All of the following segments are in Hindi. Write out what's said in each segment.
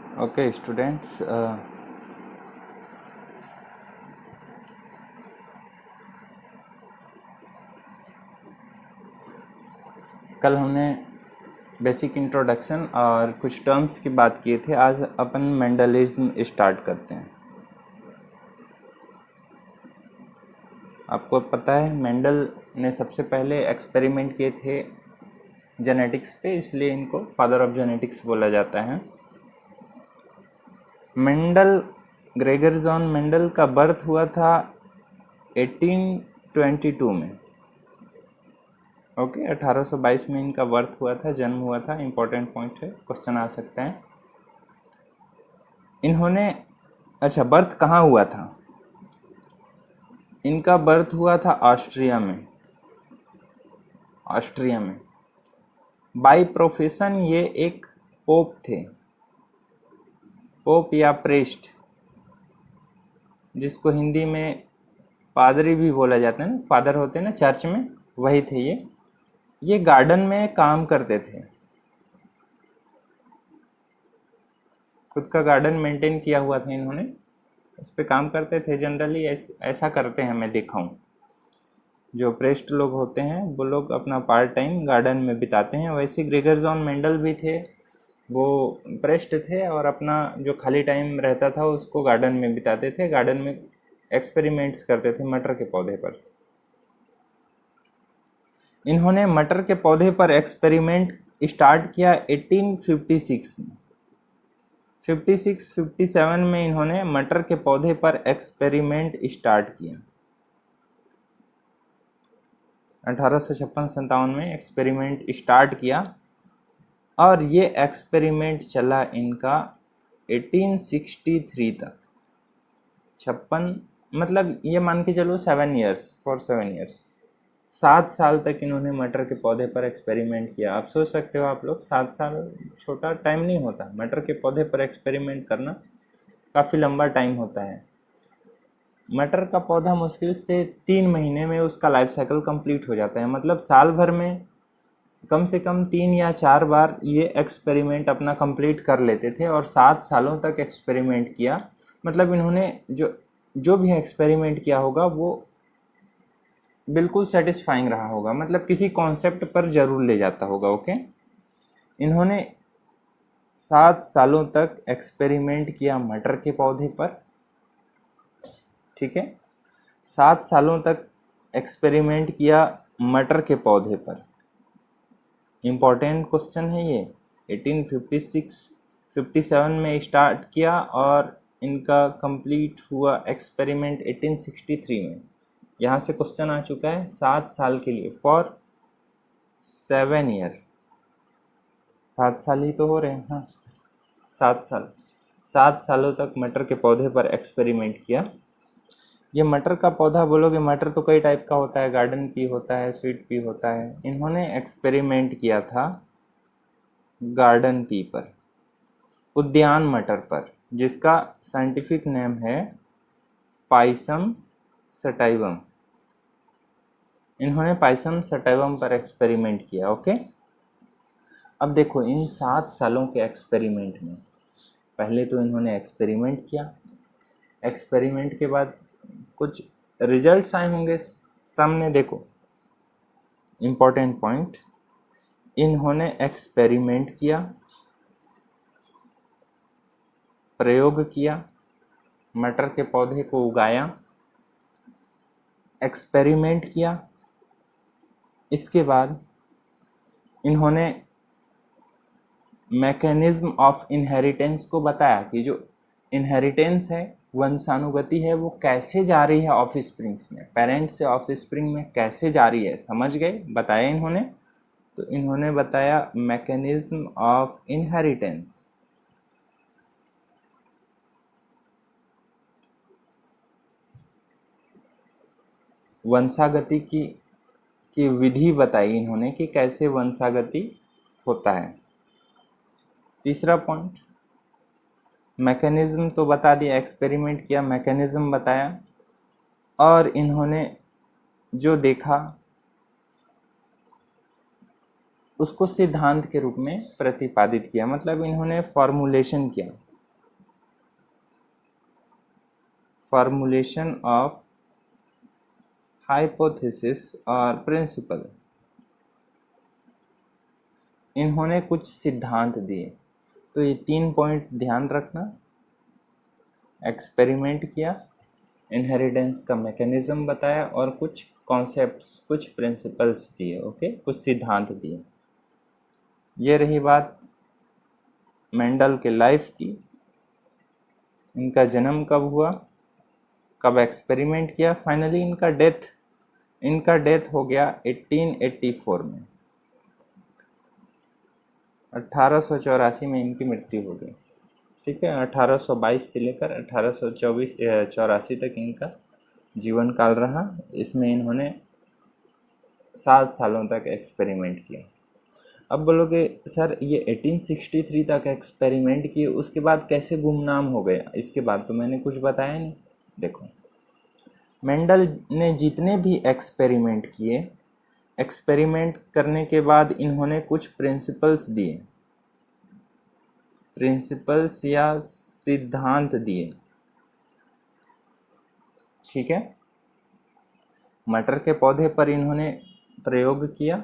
ओके स्टूडेंट्स, कल हमने बेसिक इंट्रोडक्शन और कुछ टर्म्स की बात किए थे। आज अपन मेंडलिज्म स्टार्ट करते हैं। आपको पता है मेंडल ने सबसे पहले एक्सपेरिमेंट किए थे जेनेटिक्स पे, इसलिए इनको फादर ऑफ जेनेटिक्स बोला जाता है। मेंडल, ग्रेगर जॉन मेंडल का बर्थ हुआ था 1822 में। ओके 1822 में इनका बर्थ हुआ था, जन्म हुआ था। इम्पोर्टेंट पॉइंट है, क्वेश्चन आ सकते हैं। इन्होंने अच्छा बर्थ कहाँ हुआ था? इनका बर्थ हुआ था ऑस्ट्रिया में। ऑस्ट्रिया में बाय प्रोफेशन ये एक पोप थे, पोप या प्रेस्ट, जिसको हिंदी में पादरी भी बोला जाता है ना, फादर होते हैं ना चर्च में, वही थे ये गार्डन में काम करते थे। खुद का गार्डन मेंटेन किया हुआ था इन्होंने, उस पर काम करते थे। जनरली ऐसा करते हैं, मैं देखा हूँ। जो प्रेस्ट लोग होते हैं वो लोग अपना पार्ट टाइम गार्डन में बिताते हैं। वैसे ग्रेगर जॉन मेंडल भी थे, वो प्रेस्ट थे और अपना जो खाली टाइम रहता था उसको गार्डन में बिताते थे। गार्डन में एक्सपेरिमेंट्स करते थे मटर के पौधे पर। इन्होंने मटर के पौधे पर एक्सपेरिमेंट स्टार्ट किया 1856 में। 56-57 में इन्होंने मटर के पौधे पर एक्सपेरिमेंट स्टार्ट किया। 1856-57 में एक्सपेरिमेंट स्टार्ट किया और ये एक्सपेरिमेंट चला इनका 1863 तक। 56 मतलब ये मान के चलो 7 ईयर्स, फॉर 7 ईयर्स, 7 साल तक इन्होंने मटर के पौधे पर एक्सपेरिमेंट किया। आप सोच सकते हो, आप लोग 7 साल छोटा टाइम नहीं होता। मटर के पौधे पर एक्सपेरिमेंट करना काफ़ी लंबा टाइम होता है। मटर का पौधा मुश्किल से 3 महीने में उसका लाइफ साइकिल कंप्लीट हो जाता है। मतलब साल भर में कम से कम 3 या 4 बार ये एक्सपेरिमेंट अपना कंप्लीट कर लेते थे और 7 सालों तक एक्सपेरिमेंट किया। मतलब इन्होंने जो भी एक्सपेरिमेंट किया होगा वो बिल्कुल सेटिस्फाइंग रहा होगा, मतलब किसी कॉन्सेप्ट पर जरूर ले जाता होगा। ओके, इन्होंने 7 सालों तक एक्सपेरिमेंट किया मटर के पौधे पर। ठीक है, 7 सालों तक एक्सपेरिमेंट किया मटर के पौधे पर। इम्पॉर्टेंट क्वेश्चन है ये। 1857 में स्टार्ट किया और इनका कंप्लीट हुआ एक्सपेरिमेंट 1863 में। यहाँ से क्वेश्चन आ चुका है 7 साल के लिए, फॉर 7 ईयर। 7 साल ही तो हो रहे हैं। हाँ, 7 सालों तक मटर के पौधे पर एक्सपेरिमेंट किया। ये मटर का पौधा बोलोगे, मटर तो कई टाइप का होता है, गार्डन पी होता है, स्वीट पी होता है। इन्होंने एक्सपेरिमेंट किया था गार्डन पी पर, उद्यान मटर पर, जिसका साइंटिफिक नेम है पाइसम सटाइवम। इन्होंने पाइसम सटाइवम पर एक्सपेरिमेंट किया। ओके, अब देखो इन 7 सालों के एक्सपेरिमेंट में पहले तो इन्होंने एक्सपेरिमेंट किया। एक्सपेरिमेंट के बाद कुछ रिजल्ट्स आए होंगे सामने। देखो इम्पोर्टेंट पॉइंट, इन्होंने एक्सपेरिमेंट किया, प्रयोग किया, मटर के पौधे को उगाया, एक्सपेरिमेंट किया। इसके बाद इन्होंने मैकेनिज्म ऑफ इनहेरिटेंस को बताया कि जो इनहेरिटेंस है, वंशानुगति है, वो कैसे जा रही है ऑफ स्प्रिंग्स में, पेरेंट से ऑफ स्प्रिंग में कैसे जा रही है। समझ गए? बताया इन्होंने। तो इन्होंने बताया मैकेनिज्म ऑफ इनहेरिटेंस। वंशागति की विधि बताई इन्होंने कि कैसे वंशागति होता है। तीसरा पॉइंट, मैकेनिज्म तो बता दिया, एक्सपेरिमेंट किया, मैकेनिज्म बताया, और इन्होंने जो देखा उसको सिद्धांत के रूप में प्रतिपादित किया। मतलब इन्होंने फॉर्मुलेशन किया। फॉर्मुलेशन ऑफ हाइपोथेसिस और प्रिंसिपल। इन्होंने कुछ सिद्धांत दिए। तो ये 3 पॉइंट ध्यान रखना। एक्सपेरिमेंट किया, इनहेरिटेंस का मैकेनिज्म बताया और कुछ कॉन्सेप्ट्स, कुछ प्रिंसिपल्स दिए। ओके, कुछ सिद्धांत दिए। ये रही बात मेंडल के लाइफ की। इनका जन्म कब हुआ, कब एक्सपेरिमेंट किया, फाइनली इनका डेथ हो गया 1884 में। 1884 में इनकी मृत्यु हो गई। ठीक है, 1822 से लेकर 1884 तक इनका जीवन काल रहा। इसमें इन्होंने 7 सालों तक एक्सपेरिमेंट किया। अब बोलोगे सर ये 1863 तक एक्सपेरिमेंट किए, उसके बाद कैसे गुमनाम हो गए? इसके बाद तो मैंने कुछ बताया नहीं। देखो, मेंडल ने जितने भी एक्सपेरिमेंट किए, एक्सपेरिमेंट करने के बाद इन्होंने कुछ प्रिंसिपल्स दिए, प्रिंसिपल्स या सिद्धांत दिए। ठीक है, मटर के पौधे पर इन्होंने प्रयोग किया,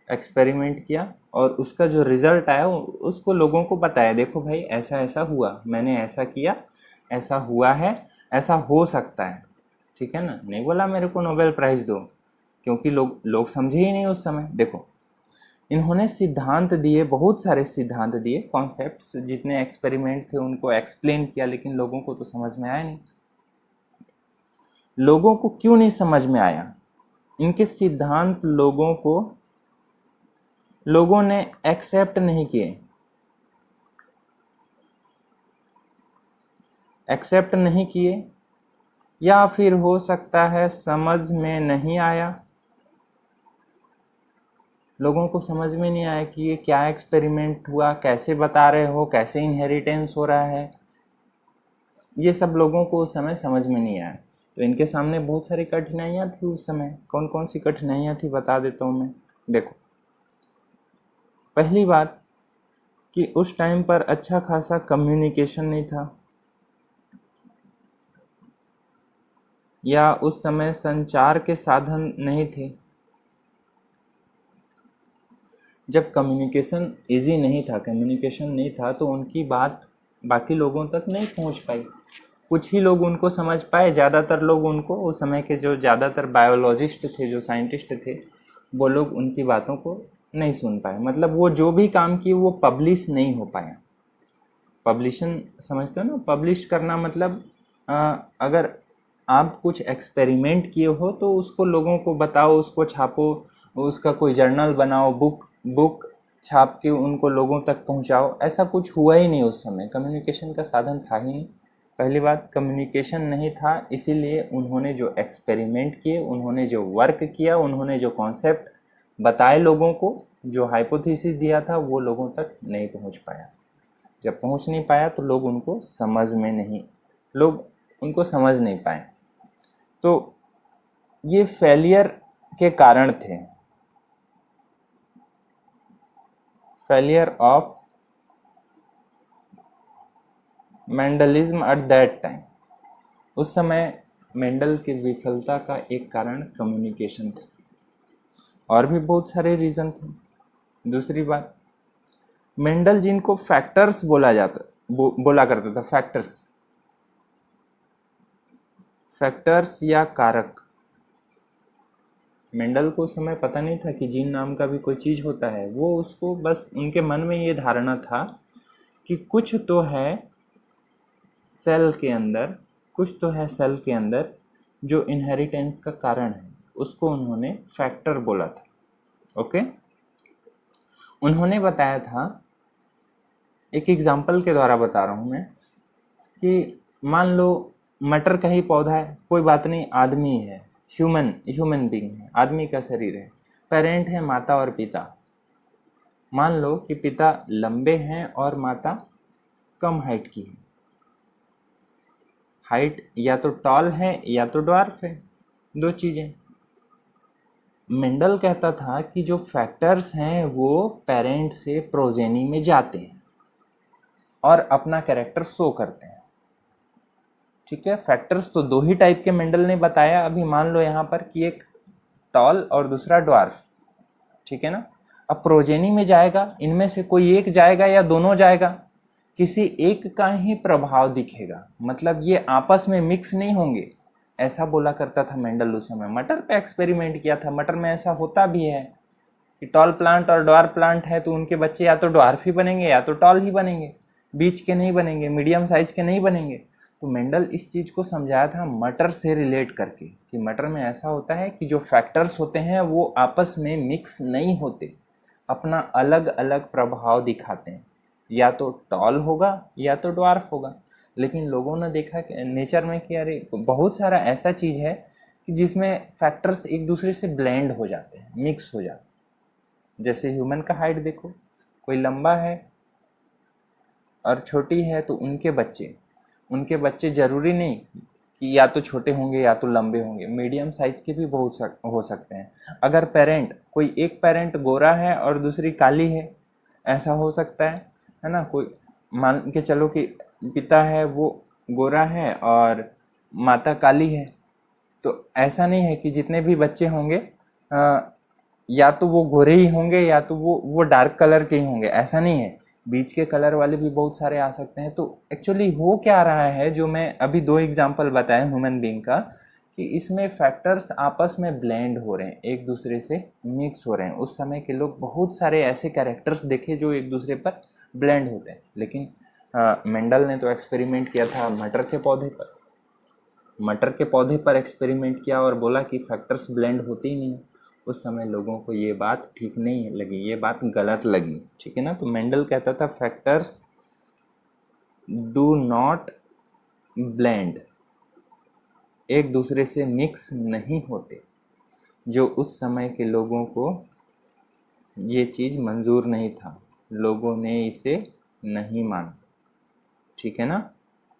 एक्सपेरिमेंट किया और उसका जो रिज़ल्ट आया उसको लोगों को बताया। देखो भाई, ऐसा ऐसा हुआ, मैंने ऐसा किया, ऐसा हुआ है, ऐसा हो सकता है। ठीक है ना, नहीं बोला मेरे को नोबेल प्राइज़ दो, क्योंकि लोग समझे ही नहीं उस समय। देखो, इन्होंने सिद्धांत दिए, बहुत सारे सिद्धांत दिए, कॉन्सेप्ट्स, जितने एक्सपेरिमेंट थे उनको एक्सप्लेन किया, लेकिन लोगों को तो समझ में आया नहीं। लोगों को क्यों नहीं समझ में आया? इनके सिद्धांत लोगों ने एक्सेप्ट नहीं किए। एक्सेप्ट नहीं किए या फिर हो सकता है समझ में नहीं आया। लोगों को समझ में नहीं आया कि ये क्या एक्सपेरिमेंट हुआ, कैसे बता रहे हो, कैसे इनहेरिटेंस हो रहा है। ये सब लोगों को उस समय समझ में नहीं आया। तो इनके सामने बहुत सारी कठिनाइयाँ थी उस समय। कौन कौन सी कठिनाइयाँ थी बता देता हूँ मैं। देखो, पहली बात कि उस टाइम पर अच्छा खासा कम्युनिकेशन नहीं था, या उस समय संचार के साधन नहीं थे। जब कम्युनिकेशन नहीं था तो उनकी बात बाकी लोगों तक नहीं पहुंच पाई। कुछ ही लोग उनको समझ पाए, ज़्यादातर लोग उनको, उस समय के जो ज़्यादातर बायोलॉजिस्ट थे, जो साइंटिस्ट थे, वो लोग उनकी बातों को नहीं सुन पाए। मतलब वो जो भी काम किए वो पब्लिश नहीं हो पाया। पब्लिशन समझते हो ना? पब्लिश करना मतलब अगर आप कुछ एक्सपेरिमेंट किए हो तो उसको लोगों को बताओ, उसको छापो, उसका कोई जर्नल बनाओ, बुक छाप के उनको लोगों तक पहुंचाओ। ऐसा कुछ हुआ ही नहीं उस समय। कम्युनिकेशन का साधन था ही नहीं। पहली बात, कम्युनिकेशन नहीं था, इसीलिए उन्होंने जो एक्सपेरिमेंट किए, उन्होंने जो वर्क किया, उन्होंने जो कॉन्सेप्ट बताए लोगों को, जो हाइपोथेसिस दिया था, वो लोगों तक नहीं पहुंच पाया। जब पहुंच नहीं पाया तो लोग उनको समझ नहीं पाए। तो ये फेलियर के कारण थे, failure of Mendelism at that time. उस समय मेंडल की विफलता का एक कारण कम्युनिकेशन था, और भी बहुत सारे रीज़न थे। दूसरी बात, मेंडल जिनको फैक्टर्स बोला करता था, फैक्टर्स या कारक। मेंडल को उस समय पता नहीं था कि जीन नाम का भी कोई चीज़ होता है। वो उसको बस, उनके मन में ये धारणा था कि कुछ तो है सेल के अंदर जो इनहेरिटेंस का कारण है। उसको उन्होंने फैक्टर बोला था। ओके, उन्होंने बताया था, एक एग्जाम्पल के द्वारा बता रहा हूँ मैं, कि मान लो मटर का ही पौधा है, कोई बात नहीं, आदमी है, ह्यूमन बीइंग है, आदमी का शरीर है, पेरेंट है माता और पिता। मान लो कि पिता लंबे हैं और माता कम हाइट की है। हाइट या तो टॉल है या तो ड्वार्फ है, दो चीज़ें। मेंडल कहता था कि जो फैक्टर्स हैं वो पेरेंट से प्रोजेनी में जाते हैं और अपना कैरेक्टर शो करते हैं। ठीक है, फैक्टर्स तो दो ही टाइप के मेंडल ने बताया अभी। मान लो यहाँ पर कि एक टॉल और दूसरा ड्वार्फ, ठीक है ना। अब प्रोजेनी में जाएगा, इनमें से कोई एक जाएगा या दोनों जाएगा, किसी एक का ही प्रभाव दिखेगा, मतलब ये आपस में मिक्स नहीं होंगे। ऐसा बोला करता था मेंडल उस समय। मटर पे एक्सपेरिमेंट किया था। मटर में ऐसा होता भी है कि टॉल प्लांट और ड्वार्फ प्लांट है तो उनके बच्चे या तो ड्वार्फ ही बनेंगे या तो टॉल ही बनेंगे, बीच के नहीं बनेंगे, मीडियम साइज के नहीं बनेंगे। तो मेंडल इस चीज़ को समझाया था मटर से रिलेट करके कि मटर में ऐसा होता है कि जो फैक्टर्स होते हैं वो आपस में मिक्स नहीं होते, अपना अलग अलग प्रभाव दिखाते हैं, या तो टॉल होगा या तो ड्वार्फ होगा। लेकिन लोगों ने देखा कि नेचर में कि अरे बहुत सारा ऐसा चीज़ है कि जिसमें फैक्टर्स एक दूसरे से ब्लेंड हो जाते हैं, मिक्स हो जाते हैं। जैसे ह्यूमन का हाइट देखो, कोई लंबा है और छोटी है तो उनके बच्चे ज़रूरी नहीं कि या तो छोटे होंगे या तो लंबे होंगे, मीडियम साइज के भी बहुत हो सकते हैं। अगर कोई एक पेरेंट गोरा है और दूसरी काली है, ऐसा हो सकता है ना। कोई मान के चलो कि पिता है वो गोरा है और माता काली है, तो ऐसा नहीं है कि जितने भी बच्चे होंगे या तो वो गोरे ही होंगे या तो वो डार्क कलर के ही होंगे, ऐसा नहीं है। बीच के कलर वाले भी बहुत सारे आ सकते हैं। तो एक्चुअली हो क्या रहा है, जो मैं अभी दो एग्जांपल बताए ह्यूमन बीइंग का, कि इसमें फैक्टर्स आपस में ब्लेंड हो रहे हैं, एक दूसरे से मिक्स हो रहे हैं। उस समय के लोग बहुत सारे ऐसे कैरेक्टर्स देखे जो एक दूसरे पर ब्लेंड होते हैं। लेकिन मेंडल ने तो एक्सपेरिमेंट किया था मटर के पौधे पर एक्सपेरिमेंट किया और बोला कि फैक्टर्स ब्लेंड होते ही नहीं। उस समय लोगों को ये बात ठीक नहीं लगी, ये बात गलत लगी, ठीक है ना। तो मेंडल कहता था फैक्टर्स डू नॉट ब्लेंड, एक दूसरे से मिक्स नहीं होते। जो उस समय के लोगों को ये चीज़ मंजूर नहीं था, लोगों ने इसे नहीं माना, ठीक है ना।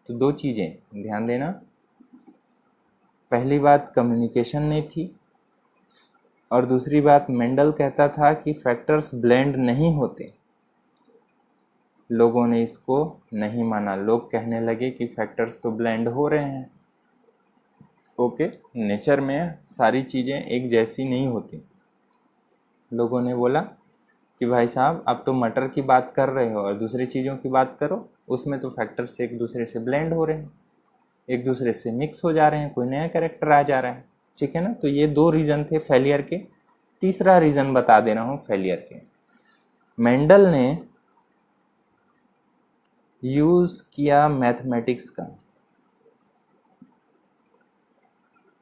तो दो चीज़ें ध्यान देना। पहली बात कम्युनिकेशन नहीं थी, और दूसरी बात मेंडल कहता था कि फैक्टर्स ब्लेंड नहीं होते, लोगों ने इसको नहीं माना। लोग कहने लगे कि फैक्टर्स तो ब्लेंड हो रहे हैं। ओके, नेचर में सारी चीज़ें एक जैसी नहीं होती। लोगों ने बोला कि भाई साहब आप तो मटर की बात कर रहे हो और दूसरी चीज़ों की बात करो, उसमें तो फैक्टर्स एक दूसरे से ब्लेंड हो रहे हैं, एक दूसरे से मिक्स हो जा रहे हैं, कोई नया कैरेक्टर आ जा रहा है, ठीक है ना। तो ये दो रीज़न थे फेलियर के। तीसरा रीज़न बता दे रहा हूँ फेलियर के। मेंडल ने यूज़ किया मैथमेटिक्स का।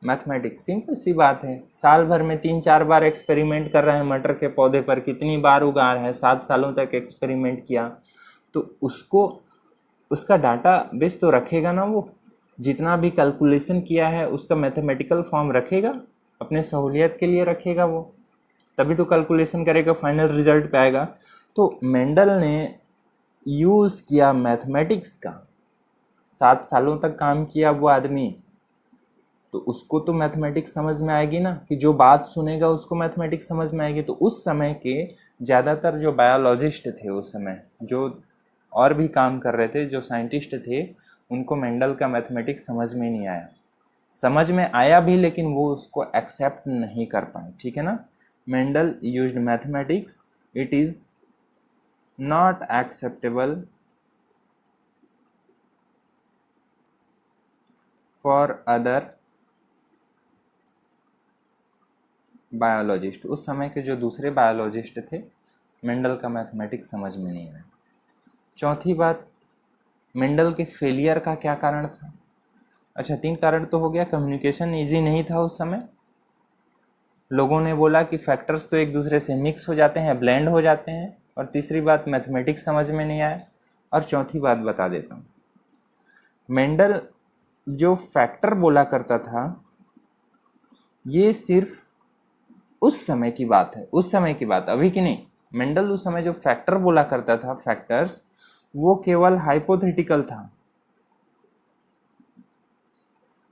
मैथमेटिक्स सिंपल सी बात है, साल भर में 3-4 बार एक्सपेरिमेंट कर रहे हैं मटर के पौधे पर, कितनी बार उगा रहे हैं, 7 सालों तक एक्सपेरिमेंट किया, तो उसका डाटा बेस तो रखेगा ना। वो जितना भी कैलकुलेशन किया है उसका मैथमेटिकल फॉर्म रखेगा, अपने सहूलियत के लिए रखेगा वो, तभी तो कैलकुलेशन करेगा, फाइनल रिजल्ट पे आएगा। तो मेंडल ने यूज़ किया मैथमेटिक्स का, 7 सालों तक काम किया वो आदमी, तो उसको तो मैथमेटिक्स समझ में आएगी ना, कि जो बात सुनेगा उसको मैथमेटिक्स समझ में आएगी। तो उस समय के ज़्यादातर जो बायोलॉजिस्ट थे उस समय, जो और भी काम कर रहे थे, जो साइंटिस्ट थे, उनको मेंडल का मैथमेटिक्स समझ में नहीं आया। समझ में आया भी लेकिन वो उसको एक्सेप्ट नहीं कर पाए, ठीक है ना। Mendel used mathematics, it is not acceptable for other biologist. उस समय के जो दूसरे बायोलॉजिस्ट थे, मेंडल का मैथमेटिक्स समझ में नहीं आया। चौथी बात, मेंडल के फेलियर का क्या कारण था। अच्छा, 3 कारण तो हो गया। कम्युनिकेशन इजी नहीं था उस समय, लोगों ने बोला कि फैक्टर्स तो एक दूसरे से मिक्स हो जाते हैं, ब्लेंड हो जाते हैं, और तीसरी बात मैथमेटिक्स समझ में नहीं आया। और चौथी बात बता देता हूँ, मेंडल जो फैक्टर बोला करता था ये सिर्फ उस समय की बात है, उस समय की बात, अभी की नहीं। मेंडल उस समय जो फैक्टर बोला करता था, फैक्टर्स, वो केवल हाइपोथेटिकल था,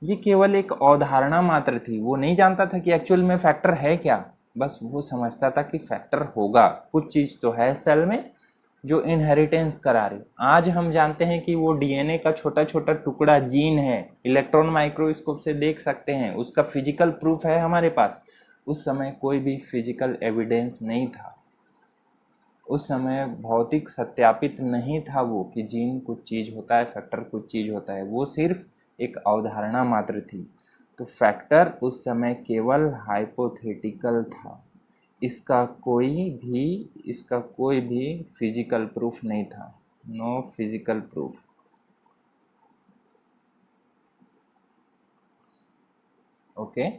ये केवल एक अवधारणा मात्र थी। वो नहीं जानता था कि एक्चुअल में फैक्टर है क्या, बस वो समझता था कि फैक्टर होगा, कुछ चीज़ तो है सेल में, जो इनहेरिटेंस करा रही। आज हम जानते हैं कि वो डीएनए का छोटा छोटा टुकड़ा जीन है, इलेक्ट्रॉन माइक्रोस्कोप से देख सकते हैं, उसका फिजिकल प्रूफ है हमारे पास। उस समय कोई भी फिजिकल एविडेंस नहीं था, उस समय भौतिक सत्यापित नहीं था वो कि जीन कुछ चीज़ होता है, फैक्टर कुछ चीज़ होता है, वो सिर्फ एक अवधारणा मात्र थी। तो फैक्टर उस समय केवल हाइपोथेटिकल था, इसका कोई भी फिजिकल प्रूफ नहीं था, नो फिजिकल प्रूफ। ओके,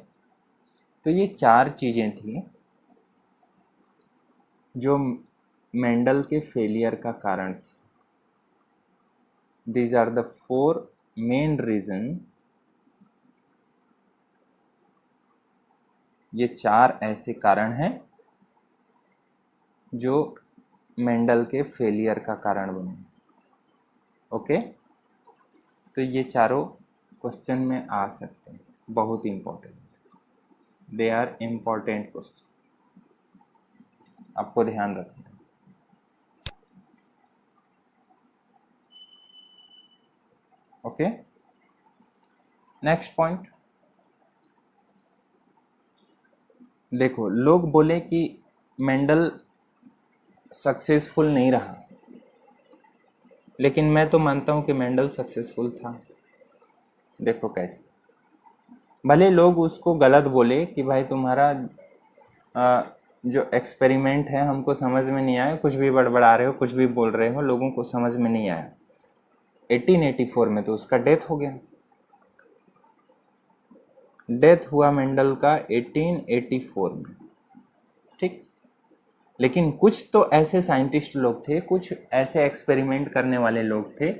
तो ये 4 चीज़ें थी जो मेंडल के फेलियर का कारण थी। These are the 4 main reason. ये 4 ऐसे कारण हैं जो मेंडल के फेलियर का कारण बने। ओके, तो ये चारों क्वेश्चन में आ सकते हैं, बहुत important, they are important question, आपको ध्यान रखना है। ओके, नेक्स्ट पॉइंट देखो, लोग बोले कि मेंडल सक्सेसफुल नहीं रहा, लेकिन मैं तो मानता हूँ कि मेंडल सक्सेसफुल था। देखो कैसे, भले लोग उसको गलत बोले कि भाई तुम्हारा जो एक्सपेरिमेंट है हमको समझ में नहीं आया, कुछ भी बड़बड़ा रहे हो, कुछ भी बोल रहे हो, लोगों को समझ में नहीं आया। 1884 में तो उसका डेथ हो गया, डेथ हुआ मेंडल का 1884 में, ठीक। लेकिन कुछ तो ऐसे साइंटिस्ट लोग थे, कुछ ऐसे एक्सपेरिमेंट करने वाले लोग थे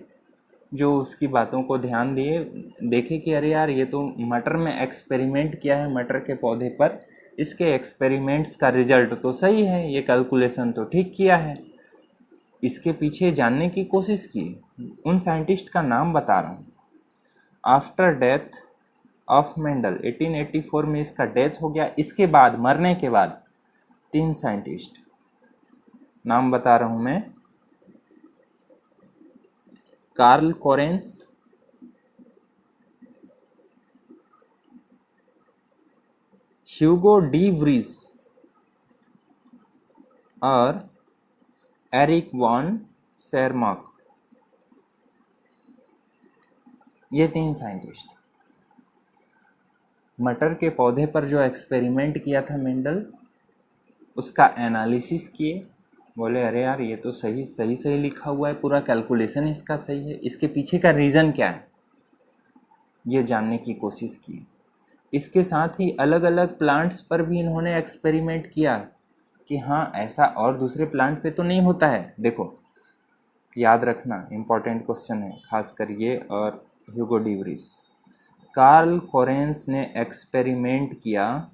जो उसकी बातों को ध्यान दिए, देखे कि अरे यार ये तो मटर में एक्सपेरिमेंट किया है, मटर के पौधे पर, इसके एक्सपेरिमेंट्स का रिजल्ट तो सही है, ये कैलकुलेशन तो ठीक किया है। इसके पीछे जानने की कोशिश की, उन साइंटिस्ट का नाम बता रहा हूँ। आफ्टर डेथ ऑफ मेंडल 1884 में इसका डेथ हो गया। इसके बाद, मरने के बाद 3 साइंटिस्ट, नाम बता रहा हूँ मैं, Carl Correns, Hugo de Vries और एरिक वॉन शेरमॉक। ये 3 साइंटिस्ट मटर के पौधे पर जो एक्सपेरिमेंट किया था मेंडल, उसका एनालिसिस किए, बोले अरे यार ये तो सही लिखा हुआ है, पूरा कैलकुलेशन इसका सही है, इसके पीछे का रीज़न क्या है ये जानने की कोशिश की। इसके साथ ही अलग अलग प्लांट्स पर भी इन्होंने एक्सपेरिमेंट किया कि हाँ ऐसा और दूसरे प्लांट पे तो नहीं होता है। देखो याद रखना, इम्पॉर्टेंट क्वेश्चन है, खासकर ये और Hugo de Vries. Carl Correns ने एक्सपेरिमेंट किया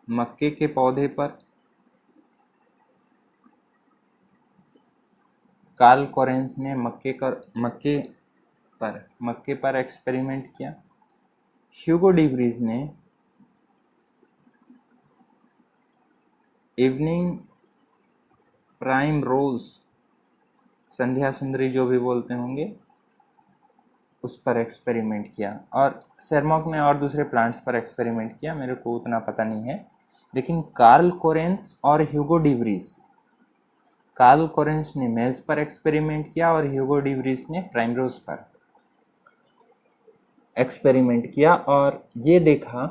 मक्के के पौधे पर, कार्ल कोरेंस ने मक्के पर एक्सपेरिमेंट किया। ह्यूगो डी व्रीज ने इवनिंग प्राइम रोज, संध्या सुंदरी जो भी बोलते होंगे, उस पर एक्सपेरिमेंट किया। और शेरमॉक ने और दूसरे प्लांट्स पर एक्सपेरिमेंट किया, मेरे को उतना पता नहीं है। लेकिन कार्ल कोरेंस और Hugo de Vries, Carl Correns ने मेज पर एक्सपेरिमेंट किया और ह्यूगो डी व्रीज ने प्राइमरोज पर एक्सपेरिमेंट किया, और ये देखा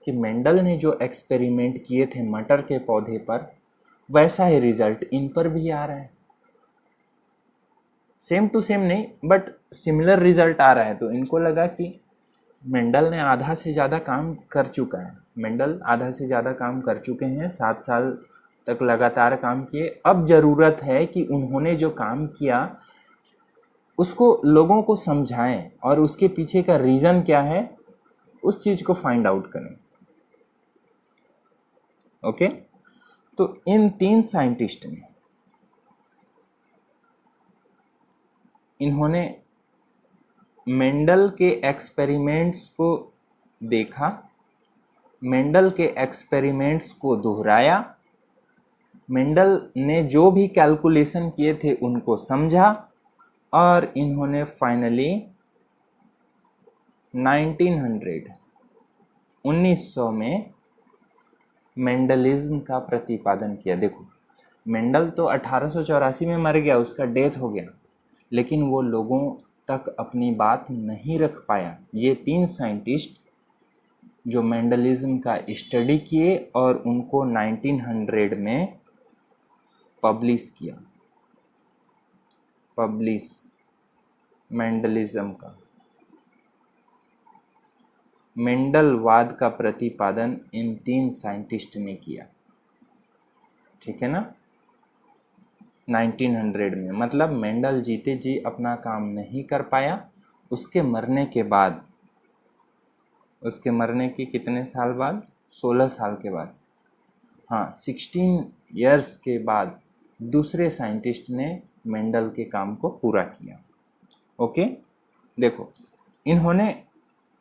कि मेंडल ने जो एक्सपेरिमेंट किए थे मटर के पौधे पर, वैसा ही रिजल्ट इन पर भी आ रहा है। सेम टू सेम नहीं, बट सिमिलर रिजल्ट आ रहा है। तो इनको लगा कि मेंडल ने आधा से ज़्यादा काम कर चुका है, मेंडल आधा से ज़्यादा काम कर चुके हैं, 7 साल तक लगातार काम किए। अब ज़रूरत है कि उन्होंने जो काम किया उसको लोगों को समझाएं और उसके पीछे का रीज़न क्या है उस चीज़ को फाइंड आउट करें। ओके, तो इन 3 साइंटिस्ट ने, इन्होंने मेंडल के एक्सपेरिमेंट्स को देखा मेंडल के एक्सपेरिमेंट्स को दोहराया, मेंडल ने जो भी कैलकुलेशन किए थे उनको समझा, और इन्होंने फाइनली 1900 में मेंडलिज्म का प्रतिपादन किया। देखो, मेंडल तो 1884 में मर गया, उसका डेथ हो गया, लेकिन वो लोगों तक अपनी बात नहीं रख पाया। ये 3 साइंटिस्ट जो मेंडलिज्म का स्टडी किए और उनको 1900 में पब्लिश किया, पब्लिश मेंडलिज्म का, मेंडलवाद का प्रतिपादन इन 3 साइंटिस्ट ने किया। ठीक है ना, 1900 में, मतलब मेंडल जीते जी अपना काम नहीं कर पाया। उसके मरने के बाद, उसके मरने के कितने साल बाद, 16 साल के बाद, हाँ 16 इयर्स के बाद दूसरे साइंटिस्ट ने मेंडल के काम को पूरा किया। ओके, देखो, इन्होंने,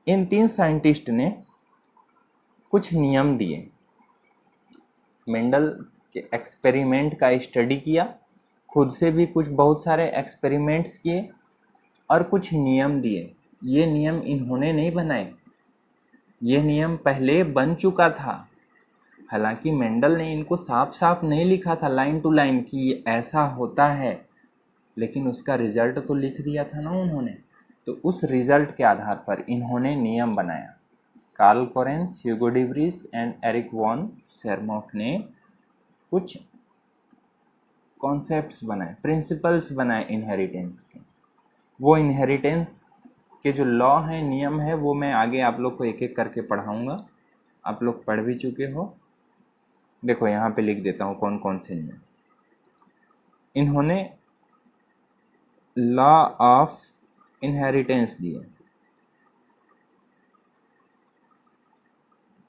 इन 3 साइंटिस्ट ने कुछ नियम दिए, मेंडल के एक्सपेरिमेंट का स्टडी किया, खुद से भी कुछ बहुत सारे एक्सपेरिमेंट्स किए और कुछ नियम दिए। ये नियम इन्होंने नहीं बनाए, ये नियम पहले बन चुका था। हालांकि मेंडल ने इनको साफ साफ नहीं लिखा था लाइन टू लाइन कि ये ऐसा होता है, लेकिन उसका रिजल्ट तो लिख दिया था ना उन्होंने। तो उस रिजल्ट के आधार पर इन्होंने नियम बनाया। Carl Correns, Hugo de Vries and Erich von Tschermak ने कुछ कॉन्सेप्ट्स बनाए, प्रिंसिपल्स बनाए इनहेरिटेंस के। वो इनहेरिटेंस के जो लॉ हैं, नियम है, वो मैं आगे आप लोग को एक एक करके पढ़ाऊँगा। आप लोग पढ़ भी चुके हो। देखो यहाँ पे लिख देता हूँ कौन कौन से नियम इन्होंने लॉ ऑफ इनहेरिटेंस दिए,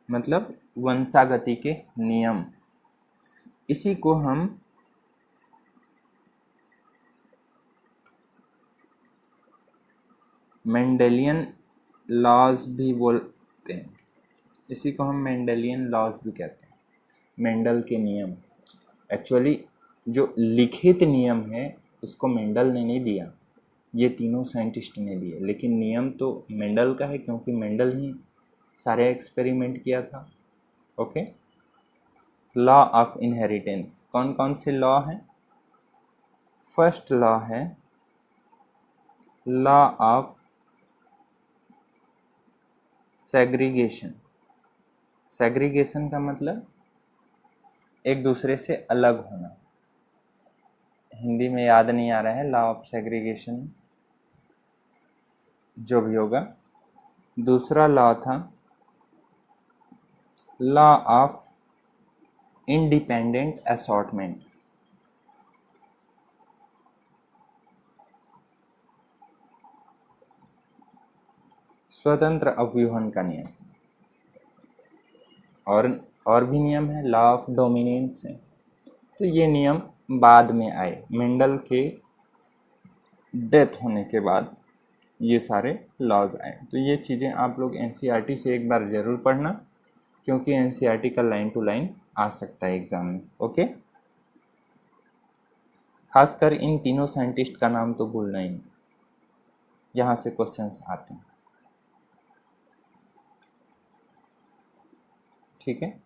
मतलब वंशागति के नियम। इसी को हम मेंडेलियन लॉज भी बोलते हैं, इसी को हम मेंडेलियन लॉज भी कहते हैं। मेंडल के नियम, एक्चुअली जो लिखित नियम है उसको मेंडल ने नहीं दिया, ये तीनों साइंटिस्ट ने दिए, लेकिन नियम तो मेंडल का है क्योंकि मेंडल ही सारे एक्सपेरिमेंट किया था। ओके, लॉ ऑफ इनहेरिटेंस, कौन कौन से लॉ हैं? फर्स्ट लॉ है लॉ ऑफ सेग्रीगेशन। सेग्रीगेशन का मतलब एक दूसरे से अलग होना। हिंदी में याद नहीं आ रहा है, लॉ ऑफ सेग्रीगेशन जो भी होगा। दूसरा लॉ था लॉ ऑफ इंडिपेंडेंट असॉर्टमेंट। स्वतंत्र अव्यूहन का नियम। और भी नियम है, लॉ ऑफ डोमिनेंस है। तो ये नियम बाद में आए, मेंडल के डेथ होने के बाद ये सारे लॉज आए। तो ये चीज़ें आप लोग एनसीईआरटी से एक बार ज़रूर पढ़ना, क्योंकि एनसीईआरटी का लाइन टू लाइन आ सकता है एग्ज़ाम में। ओके, खासकर इन तीनों साइंटिस्ट का नाम तो भूलना ही नहीं, यहाँ से क्वेश्चंस आते हैं। ठीक है,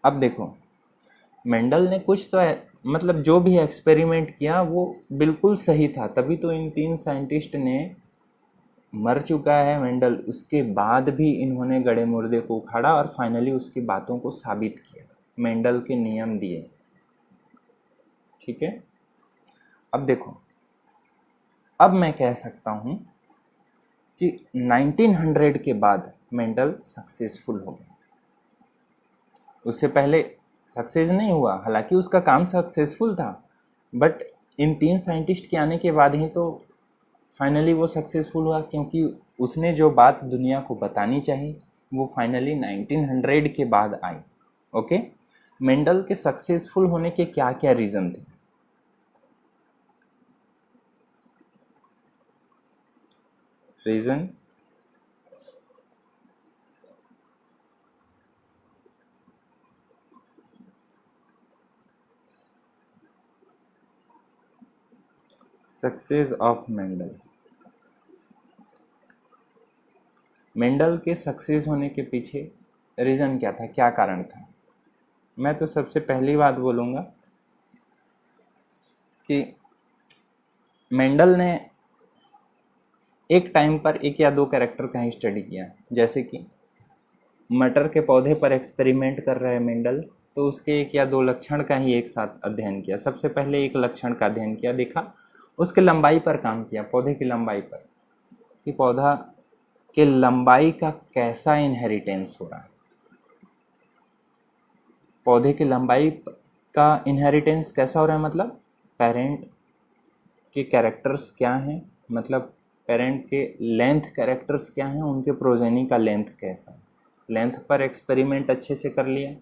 अब देखो, मेंडल ने कुछ तो मतलब जो भी एक्सपेरिमेंट किया वो बिल्कुल सही था, तभी तो इन 3 साइंटिस्ट ने, मर चुका है मेंडल, उसके बाद भी इन्होंने गड़े मुर्दे को उखाड़ा और फाइनली उसकी बातों को साबित किया, मेंडल के नियम दिए। ठीक है, अब देखो, अब मैं कह सकता हूँ कि 1900 के बाद मेंडल सक्सेसफुल हो गया। उससे पहले सक्सेस नहीं हुआ, हालांकि उसका काम सक्सेसफुल था, बट इन 3 साइंटिस्ट के आने के बाद ही तो फाइनली वो सक्सेसफुल हुआ, क्योंकि उसने जो बात दुनिया को बतानी चाहिए वो फाइनली 1900 के बाद आई। ओके, मेंडल के सक्सेसफुल होने के क्या क्या रीज़न थे? Reason, success of Mendel. Mendel के सक्सेस होने के पीछे रीज़न क्या था, क्या कारण था? मैं तो सबसे पहली बात बोलूँगा कि मेंडल ने एक टाइम पर एक या दो कैरेक्टर का ही स्टडी किया। जैसे कि मटर के पौधे पर एक्सपेरिमेंट कर रहे हैं मेंडल, तो उसके एक या दो लक्षण का ही एक साथ अध्ययन किया। सबसे पहले एक लक्षण का अध्ययन किया, देखा, उसके लंबाई पर काम किया, पौधे की लंबाई पर, कि पौधा के लंबाई का कैसा इनहेरिटेंस हो रहा है। पौधे की लंबाई का इनहेरिटेंस कैसा हो रहा है, मतलब पेरेंट के कैरेक्टर्स क्या हैं, मतलब पेरेंट के लेंथ कैरेक्टर्स क्या हैं, उनके प्रोजेनी का लेंथ कैसा है। लेंथ पर एक्सपेरिमेंट अच्छे से कर लिया।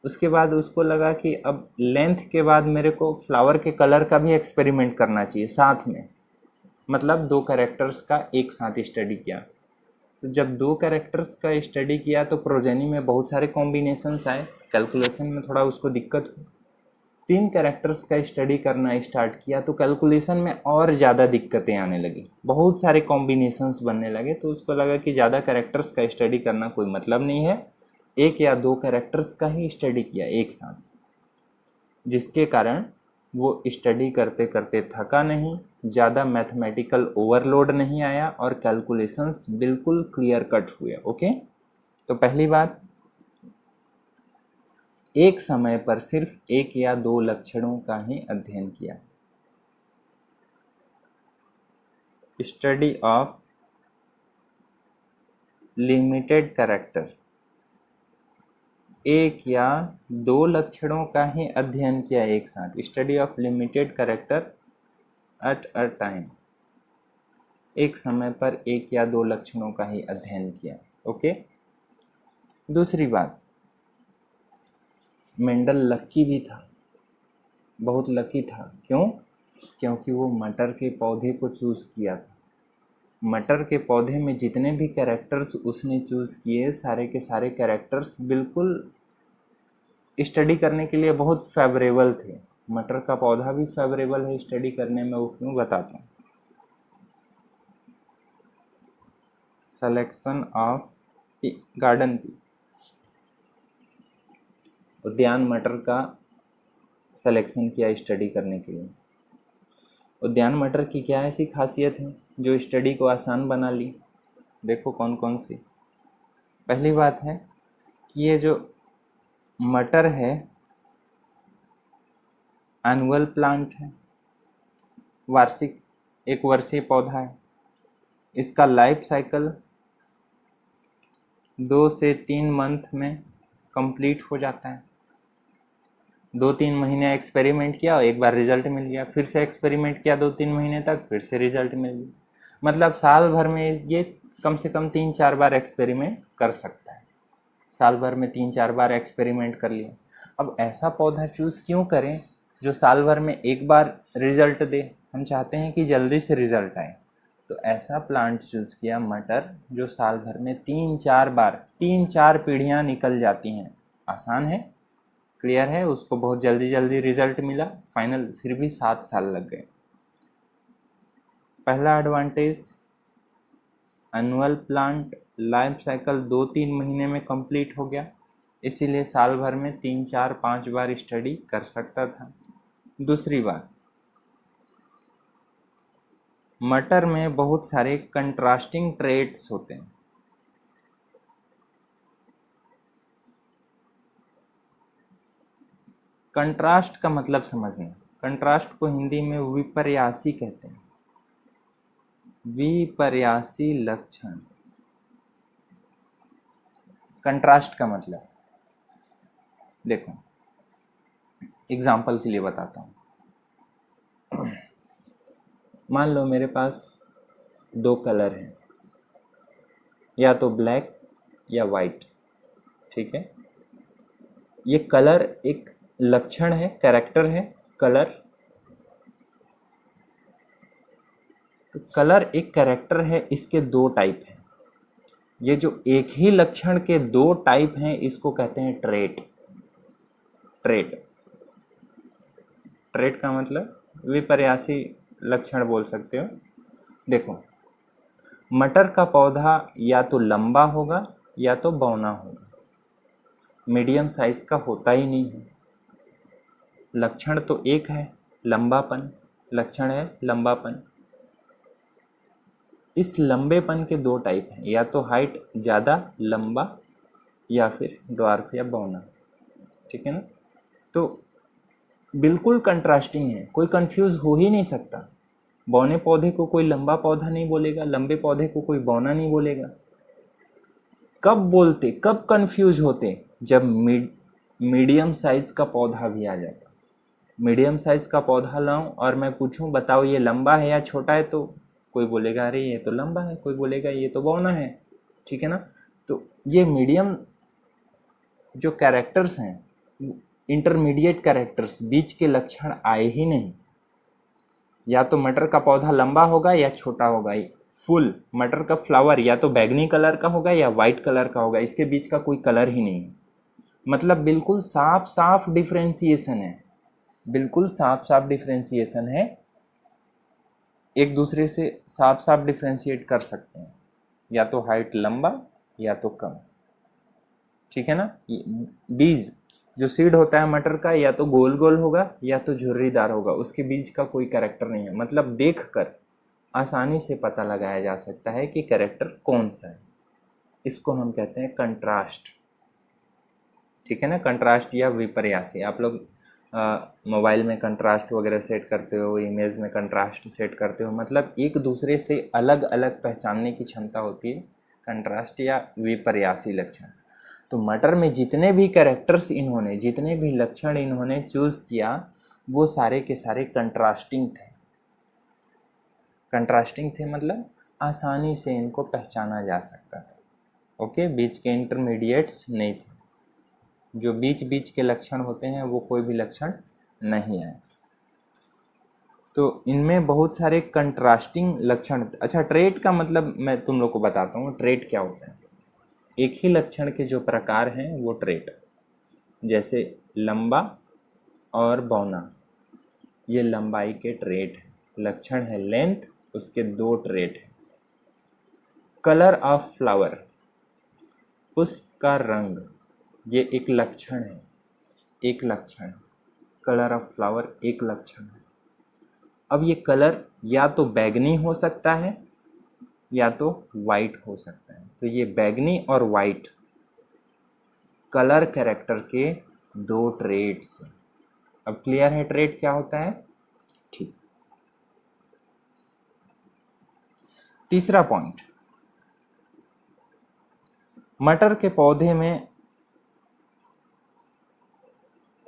उसके बाद उसको लगा कि अब लेंथ के बाद मेरे को फ्लावर के कलर का भी एक्सपेरिमेंट करना चाहिए साथ में, मतलब दो कैरेक्टर्स का एक साथ स्टडी किया। तो जब दो कैरेक्टर्स का स्टडी किया तो प्रोजेनी में बहुत सारे कॉम्बिनेशंस आए, कैलकुलेशन में थोड़ा उसको दिक्कत हुई। तीन कैरेक्टर्स का स्टडी करना स्टार्ट किया तो कैलकुलेशन में और ज़्यादा दिक्कतें आने लगी, बहुत सारे कॉम्बिनेशंस बनने लगे। तो उसको लगा कि ज़्यादा कैरेक्टर्स का स्टडी करना कोई मतलब नहीं है, एक या दो कैरेक्टर्स का ही स्टडी किया एक साथ, जिसके कारण वो स्टडी करते करते थका नहीं, ज़्यादा मैथमेटिकल ओवरलोड नहीं आया और कैलकुलेशंस बिल्कुल क्लियर कट हुए। ओके, तो पहली बात, एक समय पर सिर्फ एक या दो लक्षणों का ही अध्ययन किया। स्टडी ऑफ लिमिटेड कैरेक्टर, एक या दो लक्षणों का ही अध्ययन किया एक साथ। Study of limited character at a time, एक समय पर एक या दो लक्षणों का ही अध्ययन किया। ओके, दूसरी बात, मेंडल लकी भी था, बहुत लकी था। क्यों? क्योंकि वो मटर के पौधे को चूज़ किया था। मटर के पौधे में जितने भी कैरेक्टर्स उसने चूज़ किए, सारे के सारे कैरेक्टर्स बिल्कुल स्टडी करने के लिए बहुत फेवरेबल थे। मटर का पौधा भी फेवरेबल है स्टडी करने में, वो क्यों बताता हूँ। सिलेक्शन ऑफ गार्डन की, उद्यान मटर का सिलेक्शन किया स्टडी करने के लिए। उद्यान मटर की क्या ऐसी खासियत है जो स्टडी को आसान बना ली? देखो कौन कौन सी। पहली बात है कि ये जो मटर है एनुअल प्लांट है, वार्षिक, एक वर्षीय पौधा है। इसका लाइफ साइकिल 2 से 3 मंथ में कंप्लीट हो जाता है। 2-3 महीने एक्सपेरिमेंट किया, एक बार रिजल्ट मिल गया, फिर से एक्सपेरिमेंट किया 2-3 महीने तक, फिर से रिजल्ट मिल गया। मतलब साल भर में ये कम से कम 3-4 बार एक्सपेरिमेंट कर सकता है। साल भर में 3-4 बार एक्सपेरिमेंट कर लिया। अब ऐसा पौधा चूज़ क्यों करें जो साल भर में एक बार रिजल्ट दे? हम चाहते हैं कि जल्दी से रिजल्ट आए, तो ऐसा प्लांट चूज़ किया मटर जो साल भर में 3-4 बार, 3-4 पीढ़ियाँ निकल जाती हैं। आसान है, क्लियर है, उसको बहुत जल्दी जल्दी रिजल्ट मिला। फाइनल फिर भी 7 साल लग गए। पहला advantage, annual plant life cycle 2-3 महीने में कंप्लीट हो गया, इसीलिए साल भर में 3-4-5 बार स्टडी कर सकता था। दूसरी बात, मटर में बहुत सारे कंट्रास्टिंग ट्रेट्स होते हैं। कंट्रास्ट का मतलब समझना, कंट्रास्ट को हिंदी में विपर्यासी कहते हैं। विपर्यासी लक्षण, कंट्रास्ट का मतलब, देखो एग्जाम्पल के लिए बताता हूँ। मान लो मेरे पास दो कलर हैं, या तो ब्लैक या वाइट, ठीक है। ये कलर एक लक्षण है, कैरेक्टर है कलर। तो कलर एक कैरेक्टर है, इसके दो टाइप हैं। ये जो एक ही लक्षण के दो टाइप हैं, इसको कहते हैं ट्रेट। ट्रेट, ट्रेट का मतलब विपर्यासी लक्षण बोल सकते हो। देखो, मटर का पौधा या तो लंबा होगा या तो बौना होगा, मीडियम साइज का होता ही नहीं है। लक्षण तो एक है लंबापन, लक्षण है लंबापन। इस लंबेपन के दो टाइप हैं, या तो हाइट ज़्यादा लंबा या फिर ड्वार्फ या बौना, ठीक है ना। तो बिल्कुल कंट्रास्टिंग है, कोई कंफ्यूज हो ही नहीं सकता। बौने पौधे को कोई लंबा पौधा नहीं बोलेगा, लंबे पौधे को कोई बौना नहीं बोलेगा। कब बोलते, कब कंफ्यूज होते, जब मीडियम साइज का पौधा भी आ जाता। मीडियम साइज का पौधा लाऊं और मैं पूछूं बताओ ये लंबा है या छोटा है, तो कोई बोलेगा अरे ये तो लंबा है, कोई बोलेगा ये तो बौना है, ठीक है ना। तो ये मीडियम जो कैरेक्टर्स हैं, इंटरमीडिएट कैरेक्टर्स, बीच के लक्षण आए ही नहीं। या तो मटर का पौधा लंबा होगा या छोटा होगा। फुल मटर का फ्लावर या तो बैगनी कलर का होगा या वाइट कलर का होगा, इसके बीच का कोई कलर ही नहीं है। मतलब बिल्कुल साफ साफ डिफ्रेंसिएशन है, बिल्कुल साफ साफ डिफ्रेंसिएशन है, एक दूसरे से साफ साफ डिफ्रेंशिएट कर सकते हैं, या तो हाइट लंबा या तो कम, ठीक है ना। बीज जो सीड होता है मटर का, या तो गोल गोल होगा या तो झुर्रीदार होगा, उसके बीच का कोई कैरेक्टर नहीं है। मतलब देखकर आसानी से पता लगाया जा सकता है कि कैरेक्टर कौन सा है। इसको हम कहते हैं कंट्रास्ट, ठीक है ना। कंट्रास्ट या विपर्यासी। आप लोग मोबाइल में कंट्रास्ट वगैरह सेट करते हो, इमेज में कंट्रास्ट सेट करते हो, मतलब एक दूसरे से अलग अलग पहचानने की क्षमता होती है कंट्रास्ट या विपर्यासी लक्षण। तो मटर में जितने भी कैरेक्टर्स इन्होंने, जितने भी लक्षण इन्होंने चूज़ किया, वो सारे के सारे कंट्रास्टिंग थे। कंट्रास्टिंग थे मतलब आसानी से इनको पहचाना जा सकता था। ओके, बीच के इंटरमीडिएट्स नहीं थे। जो बीच बीच के लक्षण होते हैं वो कोई भी लक्षण नहीं आए। तो इनमें बहुत सारे कंट्रास्टिंग लक्षण। अच्छा, ट्रेट का मतलब मैं तुम लोग को बताता हूँ, ट्रेट क्या होता है। एक ही लक्षण के जो प्रकार हैं वो ट्रेट, जैसे लंबा और बौना, ये लंबाई के ट्रेट है। लक्षण है लेंथ, उसके दो ट्रेट है। कलर ऑफ फ्लावर, पुष्प का रंग, ये एक लक्षण है, एक लक्षण है। कलर ऑफ फ्लावर एक लक्षण है। अब ये कलर या तो बैगनी हो सकता है या तो वाइट हो सकता है। तो ये बैगनी और वाइट कलर कैरेक्टर के दो ट्रेट्स हैं। अब क्लियर है ट्रेट क्या होता है, ठीक। तीसरा पॉइंट, मटर के पौधे में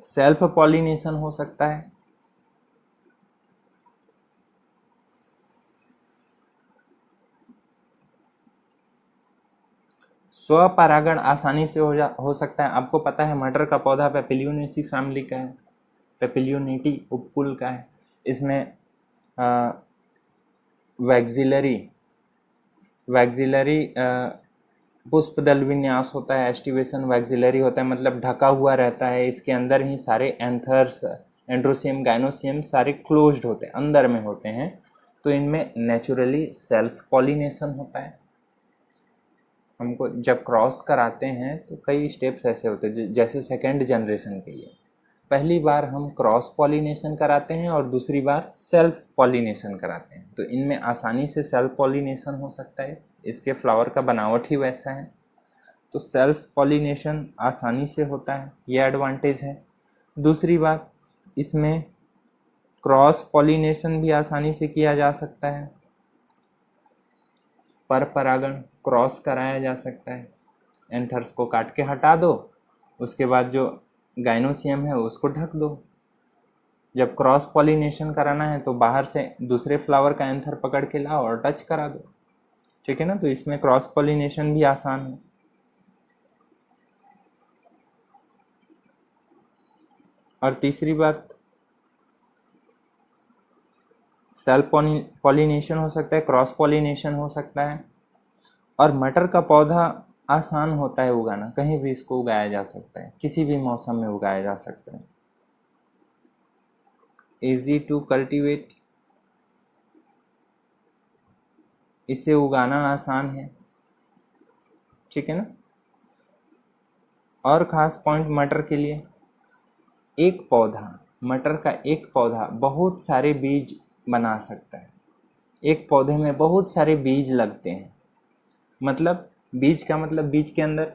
सेल्फ पॉलिनेशन हो सकता है। स्वपरागण आसानी से हो सकता है। आपको पता है मटर का पौधा पेपिलियोनेसी फैमिली का है, पेपिलियोनिटी उपकुल का है। इसमें वैक्सिलरी पुष्पदल विन्यास होता है, एस्टिवेशन वैक्सिलरी होता है, मतलब ढका हुआ रहता है। इसके अंदर ही सारे एंथर्स, एंड्रोसियम, गाइनोसियम सारे क्लोज्ड होते हैं, अंदर में होते हैं। तो इनमें नेचुरली सेल्फ पॉलिनेशन होता है। हमको जब क्रॉस कराते हैं तो कई स्टेप्स ऐसे होते हैं, जैसे सेकेंड जनरेशन के लिए पहली बार हम क्रॉस पॉलिनेशन कराते हैं और दूसरी बार सेल्फ पॉलिनेशन कराते हैं। तो इनमें आसानी से सेल्फ पॉलिनेशन हो सकता है, इसके फ्लावर का बनावट ही वैसा है। तो सेल्फ पॉलिनेशन आसानी से होता है, ये एडवांटेज है। दूसरी बात, इसमें क्रॉस पॉलिनेशन भी आसानी से किया जा सकता है, पर परागण क्रॉस कराया जा सकता है। एंथर्स को काट के हटा दो, उसके बाद जो गाइनोसियम है उसको ढक दो। जब क्रॉस पॉलिनेशन कराना है तो बाहर से दूसरे फ्लावर का एंथर पकड़ के लाओ और टच करा दो, ठीक है ना। तो इसमें क्रॉस पॉलिनेशन भी आसान है। और तीसरी बात, सेल्फ पॉलिनेशन हो सकता है, क्रॉस पॉलिनेशन हो सकता है। और मटर का पौधा आसान होता है उगाना, कहीं भी इसको उगाया जा सकता है, किसी भी मौसम में उगाया जा सकता है। इजी टू कल्टीवेट, इसे उगाना आसान है, ठीक है ना। और ख़ास पॉइंट मटर के लिए, एक पौधा, मटर का एक पौधा बहुत सारे बीज बना सकता है। एक पौधे में बहुत सारे बीज लगते हैं। मतलब बीज का मतलब बीज के अंदर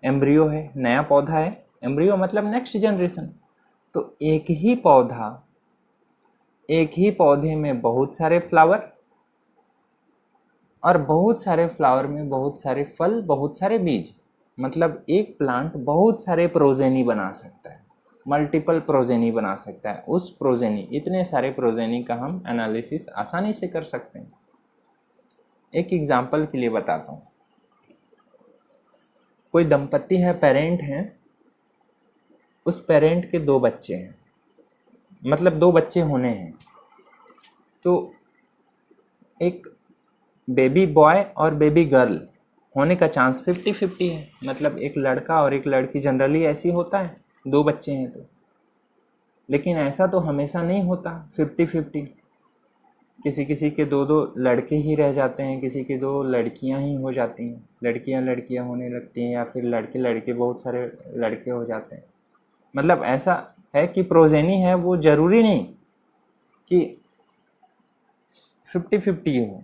एम्ब्रियो है, नया पौधा है, एम्ब्रियो मतलब नेक्स्ट जनरेशन। तो एक ही पौधे में बहुत सारे फ्लावर, और बहुत सारे फ्लावर में बहुत सारे फल, बहुत सारे बीज। मतलब एक प्लांट बहुत सारे प्रोजेनी बना सकता है, मल्टीपल प्रोजेनी बना सकता है। उस प्रोजेनी, इतने सारे प्रोजेनी का हम एनालिसिस आसानी से कर सकते हैं। एक एग्जांपल के लिए बताता हूँ। कोई दंपत्ति है, पेरेंट हैं, उस पेरेंट के 2 बच्चे हैं, मतलब 2 बच्चे होने हैं। तो एक बेबी बॉय और बेबी गर्ल होने का चांस 50-50 है। मतलब एक लड़का और एक लड़की, जनरली ऐसी होता है 2 बच्चे हैं तो। लेकिन ऐसा तो हमेशा नहीं होता 50-50। किसी किसी के 2-2 लड़के ही रह जाते हैं, किसी के 2 लड़कियां ही हो जाती हैं, लड़कियां लड़कियां होने लगती हैं, या फिर लड़के लड़के बहुत सारे लड़के हो जाते हैं। मतलब ऐसा है कि प्रोजेनी है वो ज़रूरी नहीं कि 50-50 हो।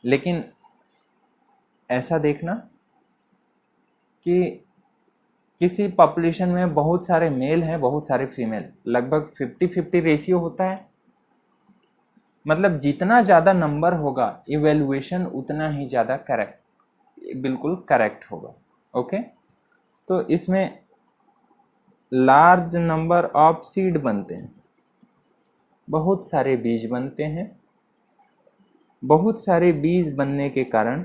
लेकिन ऐसा देखना कि किसी पॉपुलेशन में बहुत सारे मेल हैं, बहुत सारे फीमेल, लगभग 50-50 रेशियो होता है। मतलब जितना ज़्यादा नंबर होगा, इवेल्युएशन उतना ही ज़्यादा बिल्कुल करेक्ट होगा। ओके, तो इसमें लार्ज नंबर ऑफ सीड बनते हैं, बहुत सारे बीज बनते हैं। बहुत सारे बीज बनने के कारण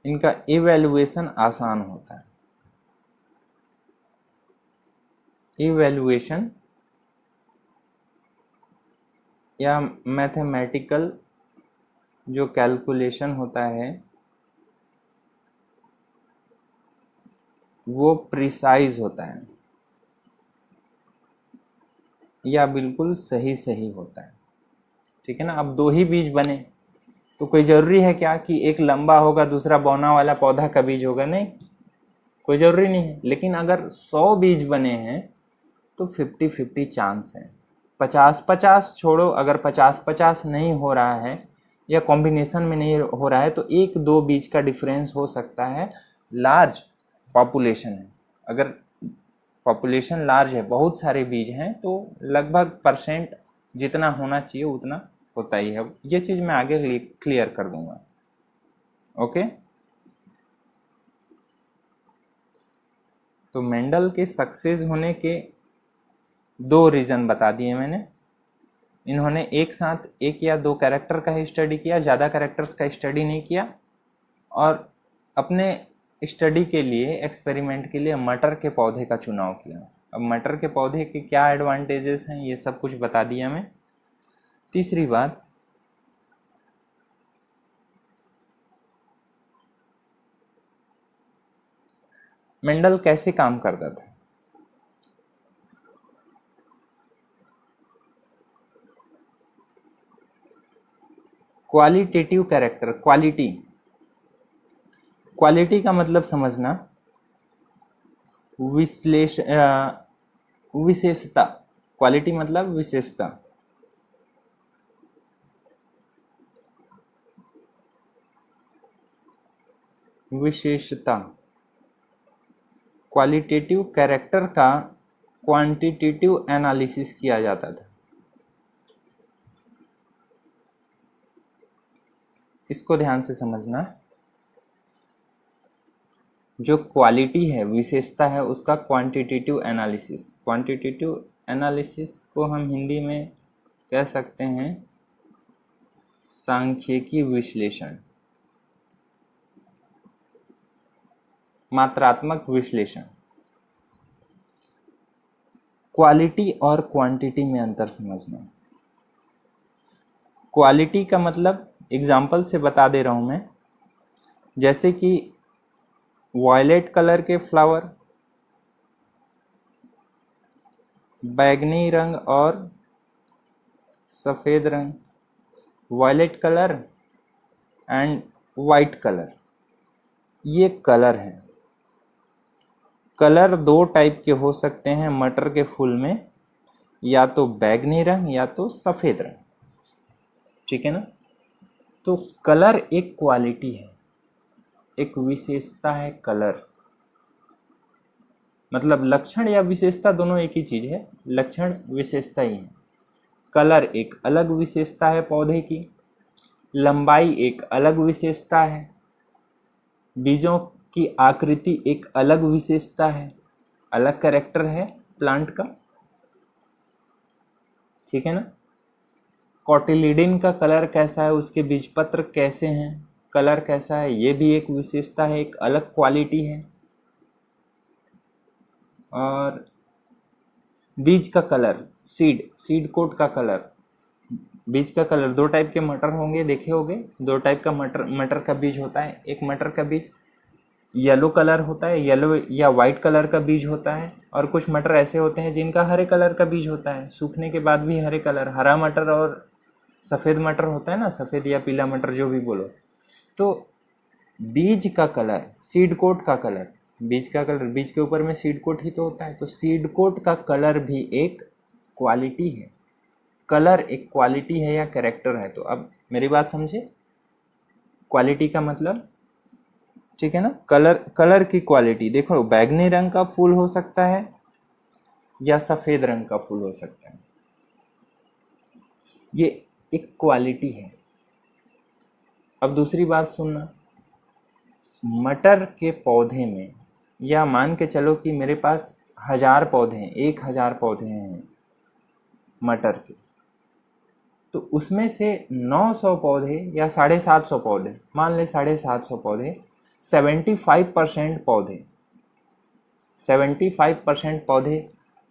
इनका इवैल्यूएशन आसान होता है। इवैल्यूएशन या मैथमेटिकल जो कैलकुलेशन होता है वो प्रिसाइज होता है, या बिल्कुल सही होता है, ठीक है ना। अब 2 ही बीज बने तो कोई ज़रूरी है क्या कि एक लंबा होगा दूसरा बौना वाला पौधा का बीज होगा? नहीं, कोई ज़रूरी नहीं है। लेकिन अगर 100 बीज बने हैं तो 50-50 चांस है। 50-50 छोड़ो, अगर 50-50 नहीं हो रहा है या कॉम्बिनेशन में नहीं हो रहा है तो 1-2 बीज का डिफरेंस हो सकता है। लार्ज पॉपुलेशन है, अगर पॉपुलेशन लार्ज है, बहुत सारे बीज हैं, तो लगभग परसेंट जितना होना चाहिए उतना होता ही है। ये चीज़ मैं आगे क्लियर कर दूंगा। ओके, तो मेंडल के सक्सेस होने के 2 रीज़न बता दिए मैंने। इन्होंने एक साथ 1 या 2 कैरेक्टर का ही स्टडी किया, ज़्यादा कैरेक्टर्स का स्टडी नहीं किया। और अपने स्टडी के लिए, एक्सपेरिमेंट के लिए मटर के पौधे का चुनाव किया। अब मटर के पौधे के क्या एडवांटेजेस हैं ये सब कुछ बता दिया मैं। तीसरी बात, मेंडल कैसे काम करता था? क्वालिटेटिव कैरेक्टर, क्वालिटी का मतलब समझना, विशेषता। क्वालिटी मतलब विशेषता। विशेषता, क्वालिटेटिव कैरेक्टर का क्वांटिटेटिव एनालिसिस किया जाता था। इसको ध्यान से समझना, जो क्वालिटी है, विशेषता है, उसका क्वांटिटेटिव एनालिसिस। क्वांटिटेटिव एनालिसिस को हम हिंदी में कह सकते हैं सांख्यिकी विश्लेषण, मात्रात्मक विश्लेषण। क्वालिटी और क्वांटिटी में अंतर समझना। क्वालिटी का मतलब एग्जाम्पल से बता दे रहा हूँ मैं, जैसे कि वायलेट कलर के फ्लावर, बैगनी रंग और सफ़ेद रंग, violet colour and white colour, ये कलर है। कलर दो टाइप के हो सकते हैं मटर के फूल में, या तो बैगनी रंग या तो सफ़ेद रंग, ठीक है ना। तो कलर एक क्वालिटी है, एक विशेषता है कलर, मतलब लक्षण या विशेषता दोनों एक ही चीज़ है, लक्षण विशेषता ही है। कलर एक अलग विशेषता है पौधे की, लंबाई एक अलग विशेषता है, बीजों की आकृति एक अलग विशेषता है, अलग कैरेक्टर है प्लांट का, ठीक है ना। कोटिलिडन का कलर कैसा है, उसके बीजपत्र कैसे हैं, कलर कैसा है, ये भी एक विशेषता है, एक अलग क्वालिटी है। और बीज का कलर, सीड कोट का कलर, बीज का कलर दो टाइप के मटर होंगे, देखे होंगे, दो टाइप का मटर का बीज होता है। एक मटर का बीज येलो कलर होता है, येलो या वाइट कलर का बीज होता है, और कुछ मटर ऐसे होते हैं जिनका हरे कलर का बीज होता है, सूखने के बाद भी हरे कलर, हरा मटर और सफ़ेद मटर होता है ना, सफ़ेद या पीला मटर जो भी बोलो। तो बीज का कलर, सीड कोट का कलर, बीज का कलर, बीज के ऊपर में सीड कोट ही तो होता है, तो सीड कोट का कलर भी एक क्वालिटी है। कलर एक क्वालिटी है या कैरेक्टर है। तो अब मेरी बात समझे, क्वालिटी का मतलब, ठीक है ना। कलर की क्वालिटी देखो, बैगनी रंग का फूल हो सकता है या सफ़ेद रंग का फूल हो सकता है, ये एक क्वालिटी है। अब दूसरी बात सुनना, मटर के पौधे में, या मान के चलो कि मेरे पास 1000 पौधे हैं, 1000 पौधे हैं मटर के, तो उसमें से 900 पौधे या 750 पौधे, मान ले 750 पौधे, 75% पौधे, 75% पौधे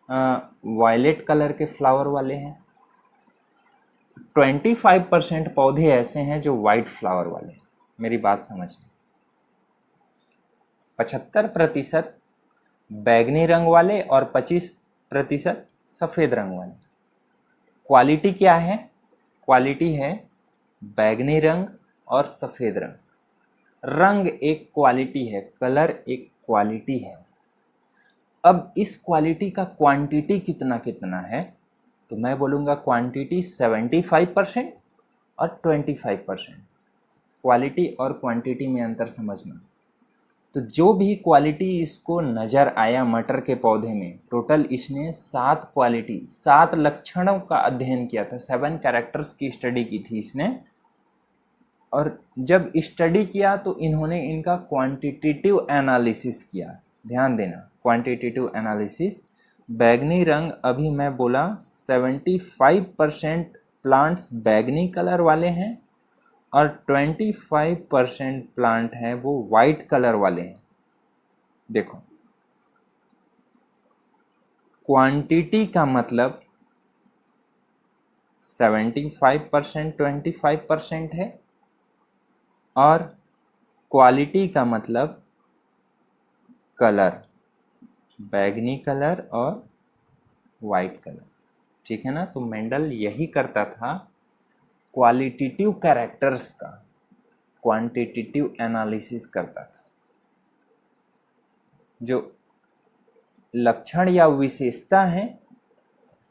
वायलेट कलर के फ्लावर वाले हैं, 25% पौधे ऐसे हैं जो वाइट फ्लावर वाले हैं। मेरी बात समझना, 75% बैगनी रंग वाले और 25% सफ़ेद रंग वाले। क्वालिटी क्या है, क्वालिटी है बैगनी रंग और सफ़ेद रंग। रंग एक क्वालिटी है, कलर एक क्वालिटी है। अब इस क्वालिटी का क्वांटिटी कितना कितना है, तो मैं बोलूँगा क्वांटिटी 75% और 25%। क्वालिटी और क्वांटिटी में अंतर समझना। तो जो भी क्वालिटी इसको नज़र आया मटर के पौधे में, टोटल इसने 7 क्वालिटी, 7 लक्षणों का अध्ययन किया था, 7 कैरेक्टर्स की स्टडी की थी इसने। और जब स्टडी किया तो इन्होंने इनका क्वांटिटेटिव एनालिसिस किया। ध्यान देना, क्वांटिटेटिव एनालिसिस। बैगनी रंग, अभी मैं बोला 75% प्लांट्स बैगनी कलर वाले हैं और 25% प्लांट हैं वो वाइट कलर वाले हैं। देखो, क्वांटिटी का मतलब 75% 25% है, और क्वालिटी का मतलब कलर, बैगनी कलर और वाइट कलर, ठीक है ना। तो मेंडल यही करता था, क्वालिटेटिव कैरेक्टर्स का क्वांटिटेटिव एनालिसिस करता था। जो लक्षण या विशेषता है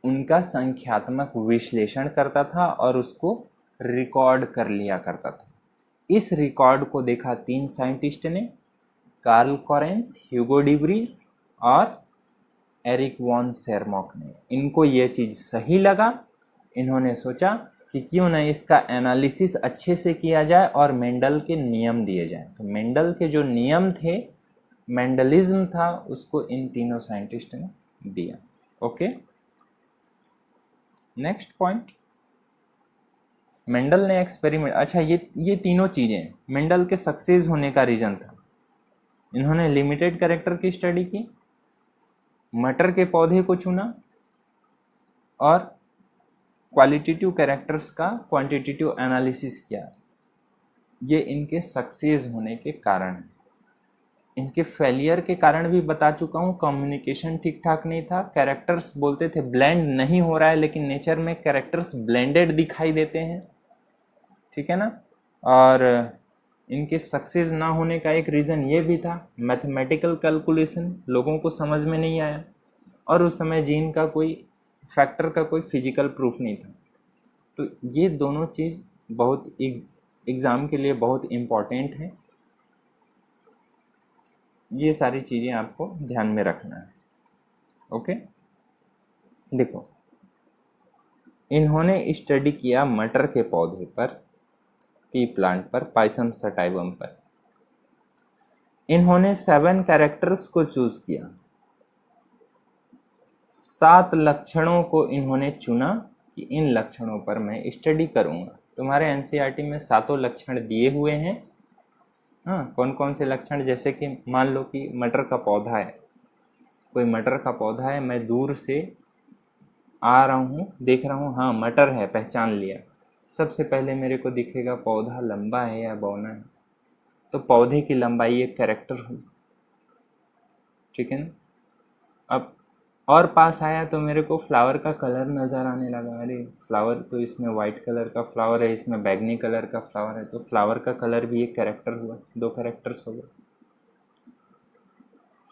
उनका संख्यात्मक विश्लेषण करता था और उसको रिकॉर्ड कर लिया करता था। इस रिकॉर्ड को देखा 3 साइंटिस्ट ने, कार्ल कॉरेंस, ह्यूगो डिब्रीज और एरिक वॉन सेरमॉक ने। इनको ये चीज़ सही लगा, इन्होंने सोचा कि क्यों ना इसका एनालिसिस अच्छे से किया जाए और मेंडल के नियम दिए जाएं। तो मेंडल के जो नियम थे, मेंडलिज्म था, उसको इन तीनों साइंटिस्ट ने दिया। ओके, नेक्स्ट पॉइंट, मेंडल ने एक्सपेरिमेंट, अच्छा ये तीनों चीज़ें मेंडल के सक्सेस होने का रीज़न था। इन्होंने लिमिटेड कैरेक्टर की स्टडी की, मटर के पौधे को चुना और क्वालिटेटिव कैरेक्टर्स का क्वांटिटेटिव एनालिसिस किया। ये इनके सक्सेस होने के कारण है। इनके फेलियर के कारण भी बता चुका हूँ, कम्युनिकेशन ठीक ठाक नहीं था, कैरेक्टर्स बोलते थे ब्लेंड नहीं हो रहा है, लेकिन नेचर में कैरेक्टर्स ब्लेंडेड दिखाई देते हैं, ठीक है ना। और इनके सक्सेस ना होने का एक रीज़न ये भी था, मैथमेटिकल कैलकुलेशन लोगों को समझ में नहीं आया, और उस समय जीन का कोई फैक्टर का कोई फिजिकल प्रूफ नहीं था। तो ये दोनों चीज़ बहुत एग्ज़ाम के लिए बहुत इम्पॉर्टेंट है, ये सारी चीज़ें आपको ध्यान में रखना है। ओके, देखो इन्होंने स्टडी किया मटर के पौधे पर, पी प्लांट पर, पाइसम सटाइवम पर। इन्होंने 7 कैरेक्टर्स को चूज किया, 7 लक्षणों को इन्होंने चुना कि इन लक्षणों पर मैं स्टडी करूँगा। तुम्हारे एनसीईआरटी में 7 लक्षण दिए हुए हैं। हाँ, कौन कौन से लक्षण, जैसे कि मान लो कि मटर का पौधा है, कोई मटर का पौधा है, मैं दूर से आ रहा हूँ, देख रहा हूँ, हाँ मटर है, पहचान लिया। सबसे पहले मेरे को दिखेगा पौधा लंबा है या बौना है, तो पौधे की लंबाई एक कैरेक्टर हुई, ठीक है ना। अब और पास आया तो मेरे को फ्लावर का कलर नज़र आने लगा, अरे फ्लावर तो इसमें वाइट कलर का फ्लावर है, इसमें बैगनी कलर का फ्लावर है, तो फ्लावर का कलर भी एक कैरेक्टर हुआ, 2 कैरेक्टर्स हो गए।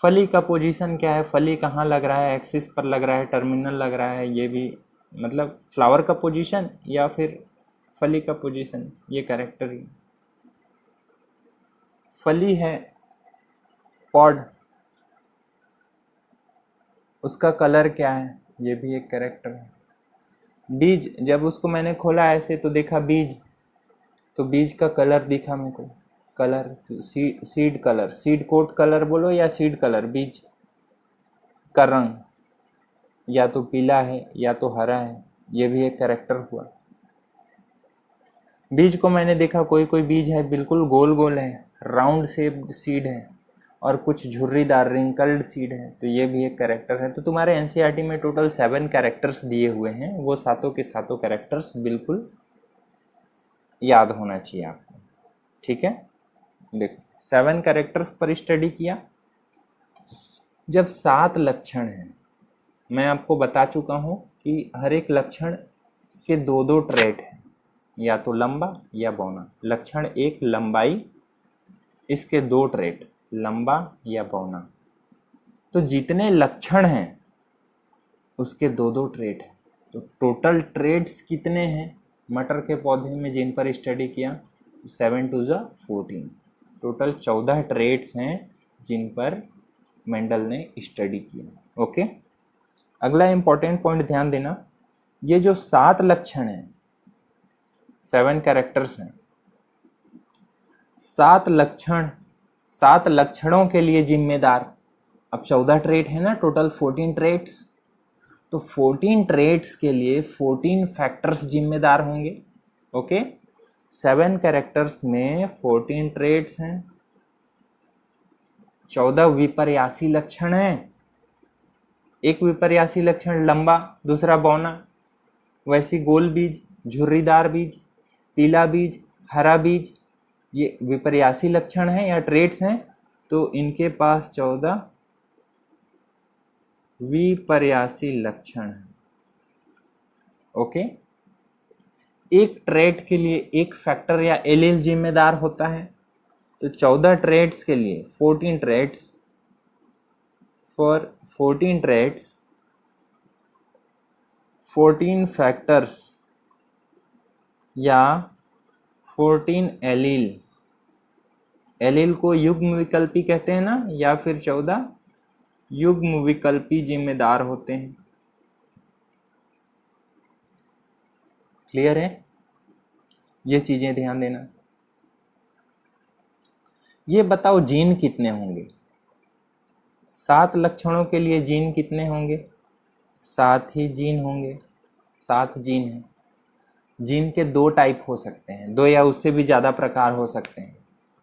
फली का पोजीशन क्या है, फली कहाँ लग रहा है, एक्सिस पर लग रहा है, टर्मिनल लग रहा है, ये भी मतलब फ्लावर का पोजीशन या फिर फली का पोजीशन, ये कैरेक्टर ही। फली है पॉड, उसका कलर क्या है, ये भी एक कैरेक्टर है। बीज, जब उसको मैंने खोला ऐसे तो देखा बीज, तो बीज का कलर दिखा मेरे को, कलर तो seed colour, seed coat colour बोलो या सीड कलर, बीज का रंग या तो पीला है या तो हरा है, ये भी एक कैरेक्टर हुआ। बीज को मैंने देखा, कोई कोई बीज है बिल्कुल गोल गोल है, राउंड शेप्ड सीड है, और कुछ झुर्रीदार रिंकल्ड सीड है, तो ये भी एक कैरेक्टर है। तो तुम्हारे एनसीईआरटी में टोटल 7 कैरेक्टर्स दिए हुए हैं, वो सातों के सातों कैरेक्टर्स बिल्कुल याद होना चाहिए आपको, ठीक है। देखो 7 कैरेक्टर्स पर स्टडी किया। जब 7 लक्षण हैं, मैं आपको बता चुका हूँ कि हर एक लक्षण के 2-2 ट्रेट हैं, या तो लंबा या बौना। लक्षण 1 लंबाई, इसके 2 ट्रेट लंबा या बौना। तो जितने लक्षण हैं उसके 2-2 ट्रेट हैं, तो टोटल ट्रेड्स कितने हैं मटर के पौधे में जिन पर स्टडी किया, तो 7 2 14, टोटल 14 ट्रेड्स हैं जिन पर मेंडल ने स्टडी किया। ओके, अगला इंपॉर्टेंट पॉइंट ध्यान देना, ये जो 7 लक्षण हैं, 7 कैरेक्टर्स हैं, 7 लक्षण, 7 लक्षणों के लिए जिम्मेदार, अब 14 ट्रेट है ना, टोटल 14 ट्रेट्स, तो 14 ट्रेट्स के लिए 14 फैक्टर्स जिम्मेदार होंगे। ओके, 7 कैरेक्टर्स में 14 ट्रेट्स हैं, 14 विपर्यासी लक्षण हैं। एक विपर्यासी लक्षण लंबा, दूसरा बौना, वैसी गोल बीज, झुर्रीदार बीज, पीला बीज, हरा बीज, ये विपर्यासी लक्षण हैं या ट्रेट्स हैं, तो इनके पास 14 विपर्यासी लक्षण है। ओके, एक ट्रेट के लिए एक फैक्टर या एलील जिम्मेदार होता है, तो 14 ट्रेट्स के लिए 14 ट्रेट्स, फॉर 14 ट्रेट्स 14 फैक्टर्स या 14 एलील, एलील को युग्म विकल्पी कहते हैं ना, या फिर 14 युग्म विकल्पी जिम्मेदार होते हैं। क्लियर है, ये चीजें ध्यान देना। ये बताओ जीन कितने होंगे, 7 लक्षणों के लिए जीन कितने होंगे, 7 ही जीन होंगे, 7 जीन हैं। जीन के 2 टाइप हो सकते हैं, 2 या उससे भी ज़्यादा प्रकार हो सकते हैं,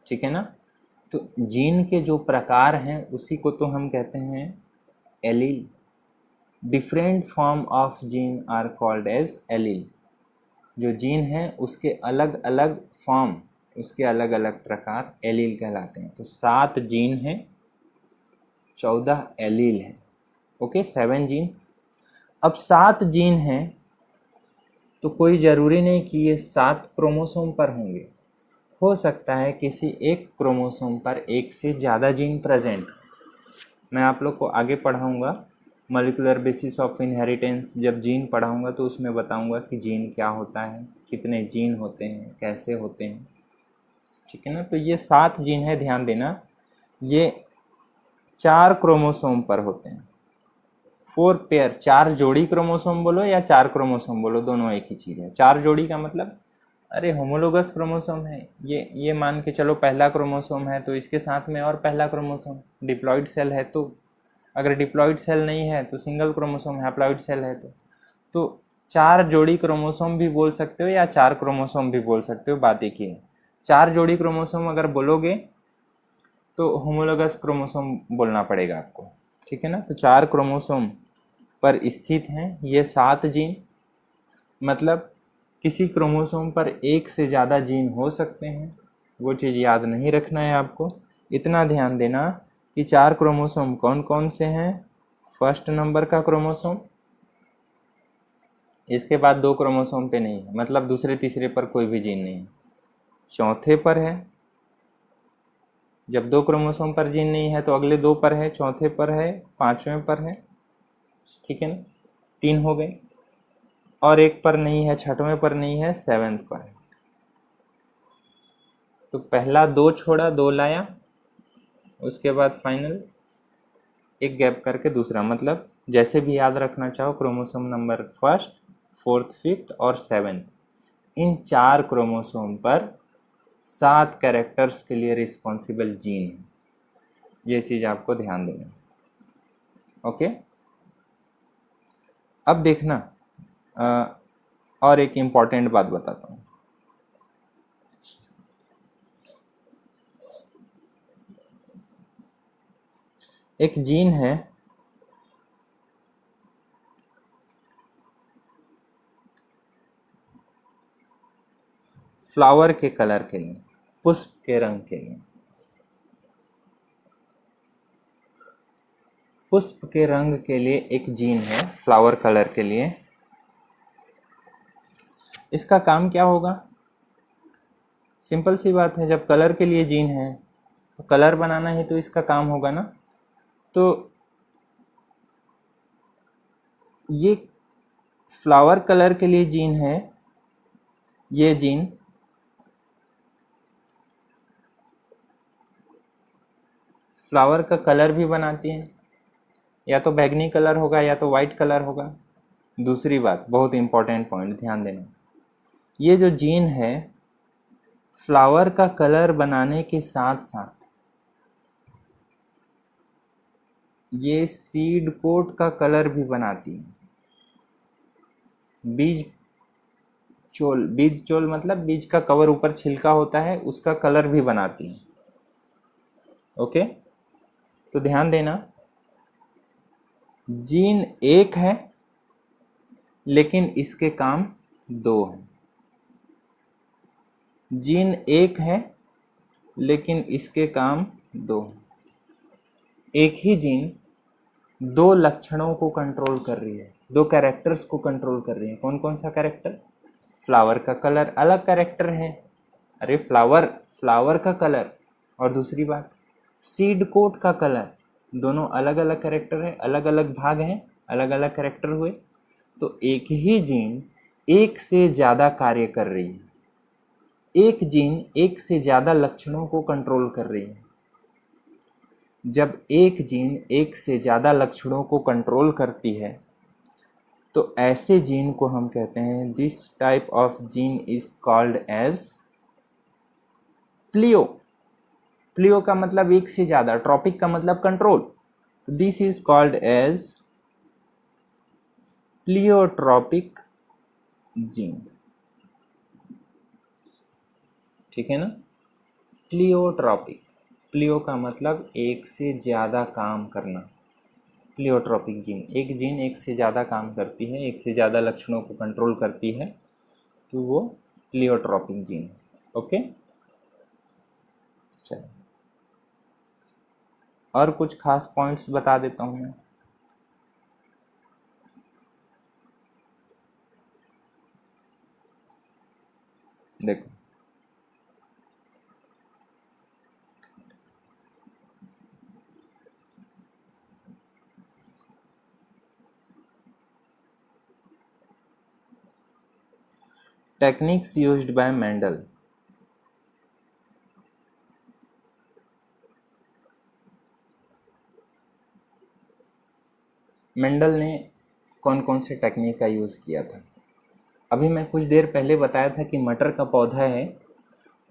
ठीक है ना। तो जीन के जो प्रकार हैं उसी को तो हम कहते हैं allele. Different form of gene are called as allele. जो जीन है उसके अलग अलग फॉर्म, उसके अलग अलग प्रकार एलील कहलाते हैं। तो 7 जीन हैं 14 एलील हैं। Okay, 7 genes. अब 7 जीन हैं तो कोई ज़रूरी नहीं कि ये 7 क्रोमोसोम पर होंगे। हो सकता है किसी एक क्रोमोसोम पर एक से ज़्यादा जीन प्रेजेंट। मैं आप लोग को आगे पढ़ाऊँगा मॉलिक्यूलर बेसिस ऑफ इनहेरिटेंस, जब जीन पढ़ाऊँगा तो उसमें बताऊँगा कि जीन क्या होता है, कितने जीन होते हैं, कैसे होते हैं। ठीक है ना। तो ये 7 जीन है, ध्यान देना। ये 4 क्रोमोसोम पर होते हैं। 4 पेयर, 4 जोड़ी क्रोमोसोम बोलो या 4 क्रोमोसोम बोलो, दोनों एक ही चीज़ है। 4 जोड़ी का मतलब, अरे होमोलोगस क्रोमोसोम है ये मान के चलो पहला क्रोमोसोम है तो इसके साथ में और पहला क्रोमोसोम। डिप्लॉइड सेल है तो, अगर डिप्लॉइड सेल नहीं है तो सिंगल क्रोमोसोम, हैप्लॉइड सेल है तो 4 जोड़ी क्रोमोसोम भी बोल सकते हो या 4 क्रोमोसोम भी बोल सकते हो, बात एक ही है। 4 जोड़ी क्रोमोसोम अगर बोलोगे तो होमोलोगस क्रोमोसोम बोलना पड़ेगा आपको। ठीक है ना। तो 4 क्रोमोसोम पर स्थित हैं ये 7 जीन। मतलब किसी क्रोमोसोम पर एक से ज़्यादा जीन हो सकते हैं, वो चीज़ याद नहीं रखना है आपको। इतना ध्यान देना कि 4 क्रोमोसोम कौन कौन से हैं। फर्स्ट नंबर का क्रोमोसोम, इसके बाद 2 क्रोमोसोम पे नहीं है, मतलब दूसरे तीसरे पर कोई भी जीन नहीं है। चौथे पर है, जब 2 क्रोमोसोम पर जीन नहीं है तो अगले 2 पर है, चौथे पर है, 5वें पर है। ठीक है ना, 3 हो गए। और एक पर नहीं है, 6वें पर नहीं है, 7वें पर है। तो पहला 2 छोड़ा, 2 लाया, उसके बाद फाइनल एक गैप करके दूसरा। मतलब जैसे भी याद रखना चाहो, chromosome number first, 4th, 5th और 7th, इन 4 क्रोमोसोम पर 7 कैरेक्टर्स के लिए रिस्पॉन्सिबल जीन है। ये चीज़ आपको ध्यान देना। ओके, अब देखना और एक इम्पॉर्टेंट बात बताता हूँ। एक जीन है फ्लावर के कलर के लिए, पुष्प के रंग के लिए। पुष्प के रंग के लिए एक जीन है फ्लावर कलर के लिए। इसका काम क्या होगा? सिंपल सी बात है, जब कलर के लिए जीन है तो कलर बनाना ही तो इसका काम होगा ना। तो ये फ्लावर कलर के लिए जीन है, ये जीन फ्लावर का कलर भी बनाती है, या तो बैंगनी कलर होगा या तो वाइट कलर होगा। दूसरी बात, बहुत इंपॉर्टेंट पॉइंट ध्यान देना, ये जो जीन है फ्लावर का कलर बनाने के साथ साथ ये सीड कोट का कलर भी बनाती है। बीज चोल मतलब बीज का कवर ऊपर छिलका होता है, उसका कलर भी बनाती है। ओके, तो ध्यान देना, जीन एक है लेकिन इसके काम 2 हैं। जीन एक है लेकिन इसके काम 2 हैं। एक ही जीन 2 लक्षणों को कंट्रोल कर रही है, 2 कैरेक्टर्स को कंट्रोल कर रही है। कौन कौन सा कैरेक्टर? फ्लावर का कलर अलग कैरेक्टर है, अरे फ्लावर का कलर, और दूसरी बात सीड कोट का कलर, दोनों अलग अलग कैरेक्टर है, अलग अलग भाग हैं, अलग अलग कैरेक्टर हुए। तो एक ही जीन एक से ज़्यादा कार्य कर रही है, एक जीन एक से ज़्यादा लक्षणों को कंट्रोल कर रही है। जब एक जीन एक से ज़्यादा लक्षणों को कंट्रोल करती है तो ऐसे जीन को हम कहते हैं, this type of gene is called as pleio. Pleio का मतलब एक से ज़्यादा, ट्रॉपिक का मतलब कंट्रोल, तो this is called as pleiotropic gene. ठीक है ना, प्लियोट्रॉपिक, प्लियो का मतलब एक से ज़्यादा काम करना। प्लियोट्रॉपिक जीन, एक जीन एक से ज़्यादा काम करती है, एक से ज़्यादा लक्षणों को कंट्रोल करती है, तो वो प्लियोट्रॉपिक जीन है। ओके, चलो और कुछ खास पॉइंट्स बता देता हूँ मैं। देखो, techniques used by Mendel. Mendel ने कौन कौन से टेक्निक का यूज़ किया था? अभी मैं कुछ देर पहले बताया था कि मटर का पौधा है,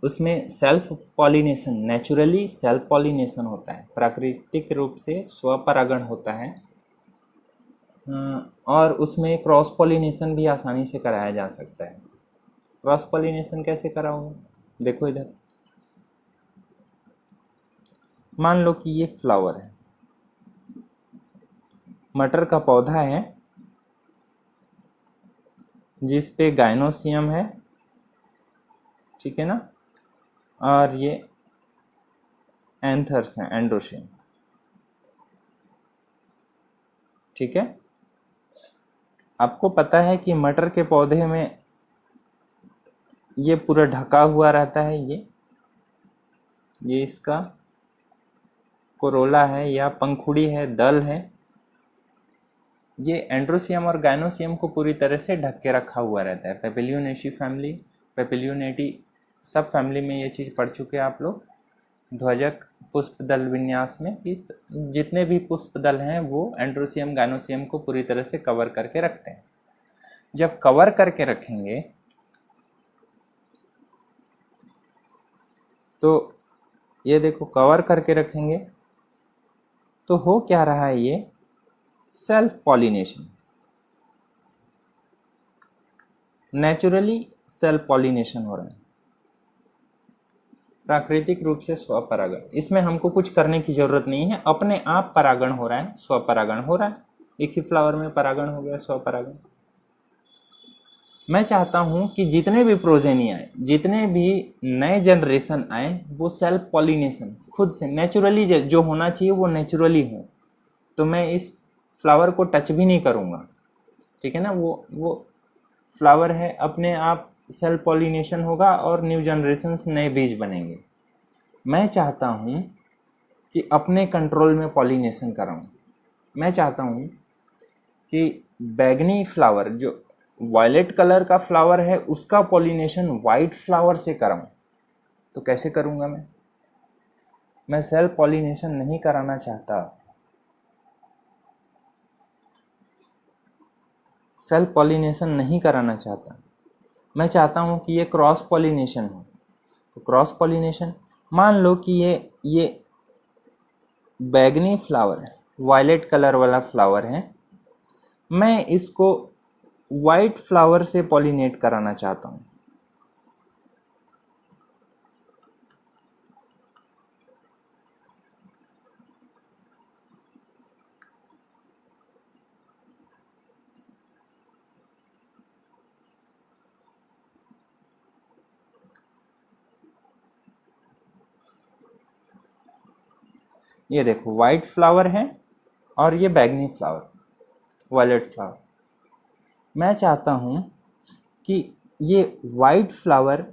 उसमें self pollination, naturally self pollination होता है, प्राकृतिक रूप से स्वपरागण होता है। और उसमें क्रॉस पॉलिनेशन भी आसानी से कराया जा सकता है। क्रॉस पॉलिनेशन कैसे कराओगे? देखो इधर, मान लो कि ये फ्लावर है, मटर का पौधा है जिस पे गाइनोसियम है, ठीक है ना, और ये एंथर्स हैं, एंड्रोशियम, ठीक है। आपको पता है कि मटर के पौधे में ये पूरा ढका हुआ रहता है, ये इसका कोरोला है या पंखुड़ी है, दल है। ये एंड्रोसियम और गाइनोसियम को पूरी तरह से ढक के रखा हुआ रहता है। पेपिलियोनेशी फैमिली, पेपिलियोनेटी सब फैमिली में ये चीज़ पढ़ चुके हैं आप लोग। ध्वजक पुष्प दल विन्यास में कि जितने भी पुष्प दल हैं वो एंड्रोसियम गाइनोसियम को पूरी तरह से कवर करके रखते हैं। जब कवर करके रखेंगे तो ये देखो, कवर करके रखेंगे तो हो क्या रहा है, ये self pollination, naturally self pollination हो रहा है, प्राकृतिक रूप से स्वपरागण। इसमें हमको कुछ करने की जरूरत नहीं है, अपने आप परागण हो रहा है, स्वपरागण हो रहा है। एक ही फ्लावर में परागण हो गया, स्वपरागण। मैं चाहता हूं कि जितने भी प्रोजेनी आए, जितने भी नए जनरेशन आए, वो सेल्फ पॉलिनेशन खुद से नेचुरली जो होना चाहिए वो नेचुरली हो। तो मैं इस फ्लावर को टच भी नहीं करूँगा, ठीक है ना। वो फ्लावर है, अपने आप सेल्फ पॉलिनेशन होगा और न्यू जनरेशन नए बीज बनेंगे। मैं चाहता हूँ कि अपने कंट्रोल में पॉलिनेशन कराऊँ। मैं चाहता हूँ कि बैगनी फ्लावर, जो वायलेट कलर का फ्लावर है, उसका पॉलिनेशन वाइट फ्लावर से कराऊँ। तो कैसे करूँगा मैं सेल्फ पॉलिनेशन नहीं कराना चाहता। सेल्फ पॉलिनेशन नहीं कराना चाहता, मैं चाहता हूँ कि ये क्रॉस पॉलिनेशन हो। तो क्रॉस पॉलिनेशन, मान लो कि ये बैगनी फ्लावर है, वायलेट कलर वाला फ्लावर है, मैं इसको वाइट फ्लावर से पॉलिनेट कराना चाहता हूँ। ये देखो, वाइट फ्लावर है और ये बैगनी फ्लावर, वायलेट फ्लावर। मैं चाहता हूँ कि ये वाइट फ्लावर,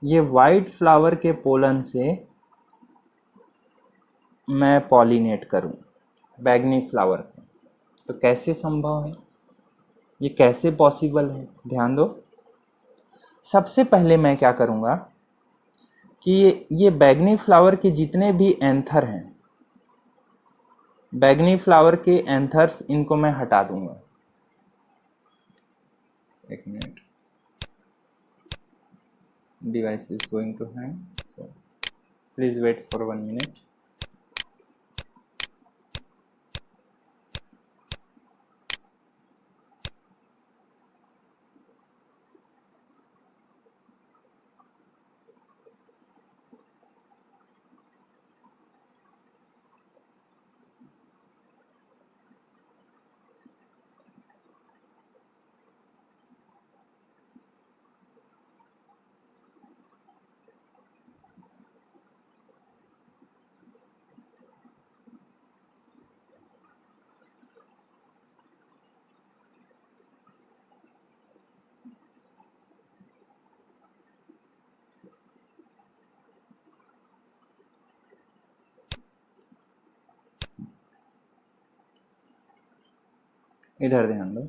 ये वाइट फ्लावर के पोलन से मैं पॉलिनेट करूँ बैगनी फ्लावर को। तो कैसे संभव है, ये कैसे पॉसिबल है? ध्यान दो। सबसे पहले मैं क्या करूँगा कि ये बैगनी फ्लावर के जितने भी एंथर हैं, बैगनी फ्लावर के एंथर्स, इनको मैं हटा दूंगा। एक minute, device is going to hang, so please wait for 1 minute. इधर ध्यान दो।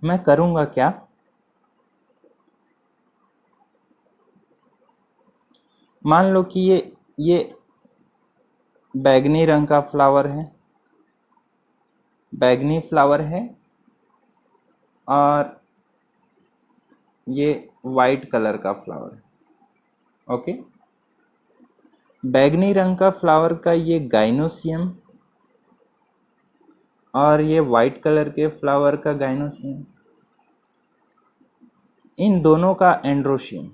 मैं करूँगा क्या, मान लो कि ये बैगनी रंग का फ्लावर है, बैगनी फ्लावर है, और ये वाइट कलर का फ्लावर है। ओके, बैगनी रंग का फ्लावर का ये गाइनोसियम और ये वाइट कलर के फ्लावर का गाइनोसियम, इन दोनों का एंड्रोशियम।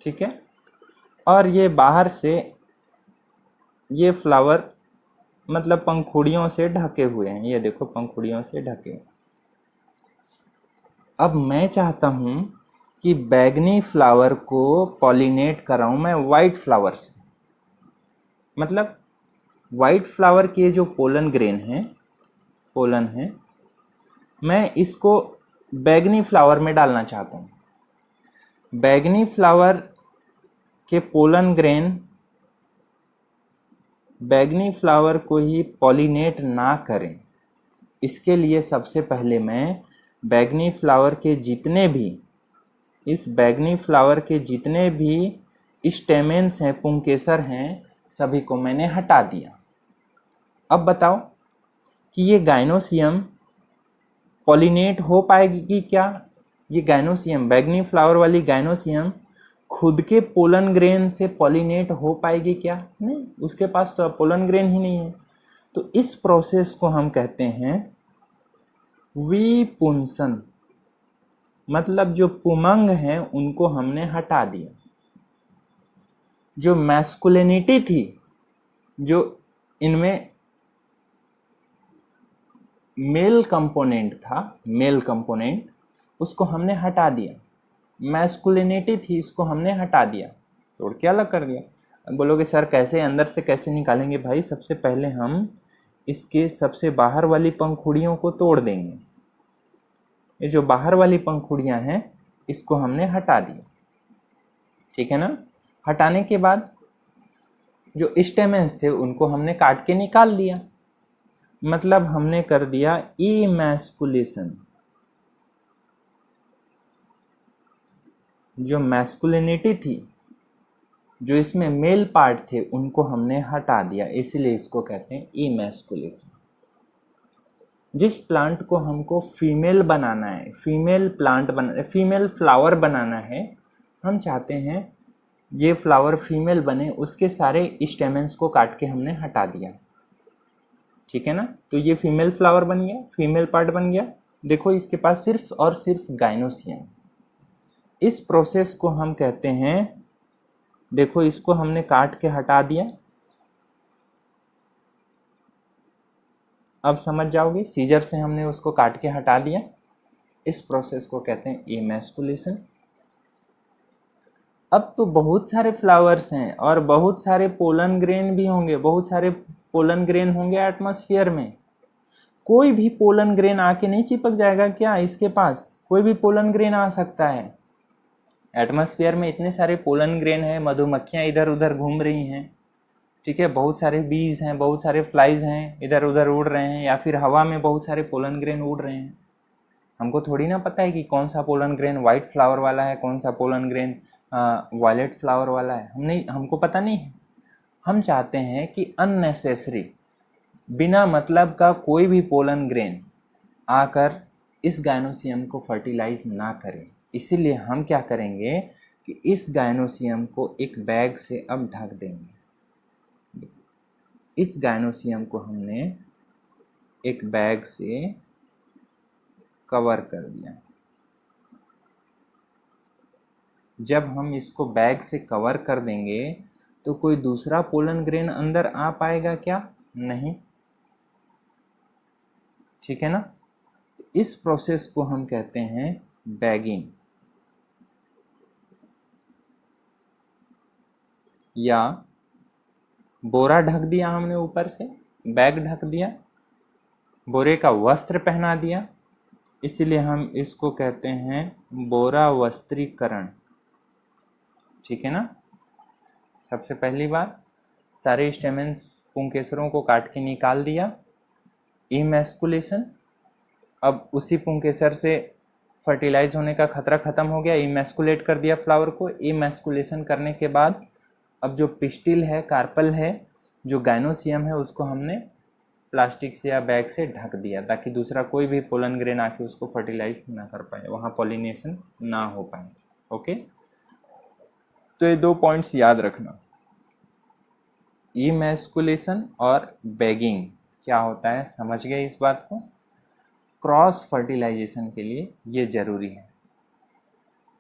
ठीक है, और ये बाहर से ये फ्लावर मतलब पंखुड़ियों से ढके हुए हैं, ये देखो पंखुड़ियों से ढके। अब मैं चाहता हूं कि बैगनी फ्लावर को पॉलिनेट कराऊं मैं वाइट फ्लावर से। मतलब वाइट फ्लावर के जो पोलन ग्रेन है, पोलन है, मैं इसको बैगनी फ्लावर में डालना चाहता हूं। बैगनी फ्लावर के पोलन ग्रेन बैगनी फ्लावर को ही पॉलिनेट ना करें, इसके लिए सबसे पहले मैं बैगनी फ्लावर के जितने भी, इस बैगनी फ्लावर के जितने भी स्टेमेंस हैं, पुंकेसर हैं, सभी को मैंने हटा दिया। अब बताओ कि ये गाइनोसियम पॉलिनेट हो पाएगी क्या? ये गाइनोसियम, बैगनी फ्लावर वाली गाइनोसियम खुद के पोलन ग्रेन से पॉलिनेट हो पाएगी क्या? नहीं, उसके पास तो पोलन ग्रेन ही नहीं है। तो इस प्रोसेस को हम कहते हैं विपुंसन। मतलब जो पुमंग हैं उनको हमने हटा दिया। जो मैस्कुलिनिटी थी, जो इनमें मेल कंपोनेंट था, मेल कंपोनेंट, उसको हमने हटा दिया। मैस्कुलिनिटी थी, इसको हमने हटा दिया, तोड़ के अलग कर दिया। अब बोलोगे सर कैसे, अंदर से कैसे निकालेंगे? भाई सबसे पहले हम इसके सबसे बाहर वाली पंखुड़ियों को तोड़ देंगे। ये जो बाहर वाली पंखुड़ियां हैं इसको हमने हटा दिया, ठीक है ना। हटाने के बाद जो स्टेमेंस थे उनको हमने काट के निकाल दिया। मतलब हमने कर दिया इमैस्कुलेशन। जो मैस्कुलिनिटी थी, जो इसमें मेल पार्ट थे, उनको हमने हटा दिया, इसलिए इसको कहते हैं इमैस्कुलेशन। जिस प्लांट को हमको फीमेल बनाना है, फीमेल प्लांट बना, फीमेल फ्लावर बनाना है, हम चाहते हैं ये फ्लावर फीमेल बने, उसके सारे स्टेमेंस को काट के हमने हटा दिया, ठीक है ना। तो ये फीमेल फ्लावर बन गया, फीमेल पार्ट बन गया। देखो इसके पास सिर्फ और सिर्फ गाइनोसियम। इस प्रोसेस को हम कहते हैं, देखो इसको हमने काट के हटा दिया। अब समझ जाओगे, सीजर से हमने उसको काट के हटा दिया। इस प्रोसेस को कहते हैं इमैस्कुलेशन। अब तो बहुत सारे फ्लावर्स हैं और बहुत सारे पोलन ग्रेन भी होंगे, बहुत सारे पोलन ग्रेन होंगे एटमॉस्फेयर में। कोई भी पोलन ग्रेन आके नहीं चिपक जाएगा क्या इसके पास? कोई भी पोलन ग्रेन आ सकता है। एटमॉस्फेयर में इतने सारे पोलन ग्रेन हैं, मधुमक्खियाँ इधर उधर घूम रही हैं, ठीक है, बहुत सारे बीज हैं, बहुत सारे फ्लाइज हैं, इधर उधर उड़ रहे हैं, या फिर हवा में बहुत सारे पोलन ग्रेन उड़ रहे हैं। हमको थोड़ी ना पता है कि कौन सा पोलन ग्रेन वाइट फ्लावर वाला है, कौन सा पोलन ग्रेन वायलेट फ्लावर वाला है। हमको पता नहीं है। हम चाहते हैं कि अननेसेसरी, बिना मतलब का कोई भी पोलन ग्रेन आकर इस गाइनोसियम को फर्टिलाइज ना करें। इसीलिए हम क्या करेंगे कि इस गाइनोसियम को एक बैग से अब ढक देंगे। इस गाइनोसियम को हमने एक बैग से कवर कर दिया। जब हम इसको बैग से कवर कर देंगे तो कोई दूसरा पोलन ग्रेन अंदर आ पाएगा क्या? नहीं, ठीक है ना। तो इस प्रोसेस को हम कहते हैं बैगिंग, या बोरा ढक दिया हमने ऊपर से, बैग ढक दिया, बोरे का वस्त्र पहना दिया, इसलिए हम इसको कहते हैं बोरा वस्त्रीकरण। ठीक है ना। सबसे पहली बार सारे स्टेमेंस पुंकेसरों को काट के निकाल दिया, इमैस्कुलेशन। अब उसी पुंकेसर से फर्टिलाइज होने का खतरा खत्म हो गया, इमैस्कुलेट कर दिया फ्लावर को। इमैस्कुलेशन करने के बाद अब जो पिस्टिल है, कार्पल है, जो गाइनोसियम है, उसको हमने प्लास्टिक से या बैग से ढक दिया ताकि दूसरा कोई भी पोलन ग्रेन आके उसको फर्टिलाइज ना कर पाए, वहाँ पॉलिनेशन ना हो पाए। ओके, तो ये 2 पॉइंट्स याद रखना, इमैस्कुलेशन और बैगिंग क्या होता है, समझ गए इस बात को। क्रॉस फर्टिलाइजेशन के लिए ये ज़रूरी है।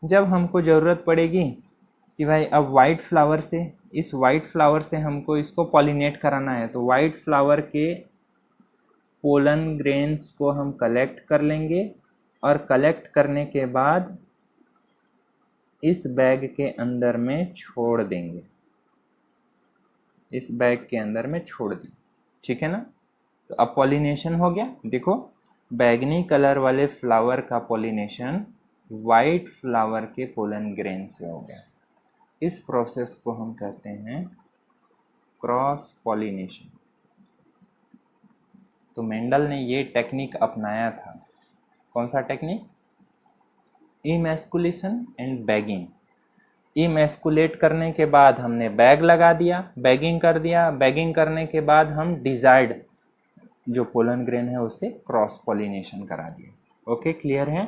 जब हमको ज़रूरत पड़ेगी कि भाई अब वाइट फ्लावर से, इस वाइट फ्लावर से हमको इसको पॉलिनेट कराना है, तो वाइट फ्लावर के पोलन ग्रेन्स को हम कलेक्ट कर लेंगे और कलेक्ट करने के बाद इस बैग के अंदर में छोड़ देंगे, इस बैग के अंदर में छोड़ दी। ठीक है ना। तो अब पॉलिनेशन हो गया। देखो, बैगनी कलर वाले फ्लावर का पॉलिनेशन वाइट फ्लावर के पोलन ग्रेन से हो गया। इस प्रोसेस को हम कहते हैं क्रॉस पॉलिनेशन। तो मेंडल ने ये टेक्निक अपनाया था। कौन सा technique? Emasculation and bagging. Emasculate करने के बाद हमने बैग लगा दिया, बैगिंग कर दिया, बैगिंग करने के बाद हम डिजायर्ड जो पोलन ग्रेन है उससे क्रॉस पॉलिनेशन करा दिया। ओके, क्लियर है।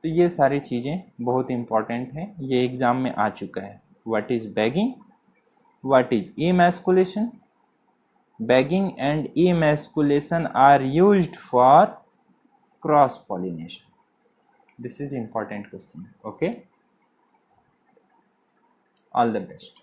तो ये सारी चीज़ें बहुत इम्पॉर्टेंट हैं, ये एग्ज़ाम में आ चुका है। What is bagging, what is emasculation, bagging and emasculation are used for cross pollination. This is important question. Okay, all the best.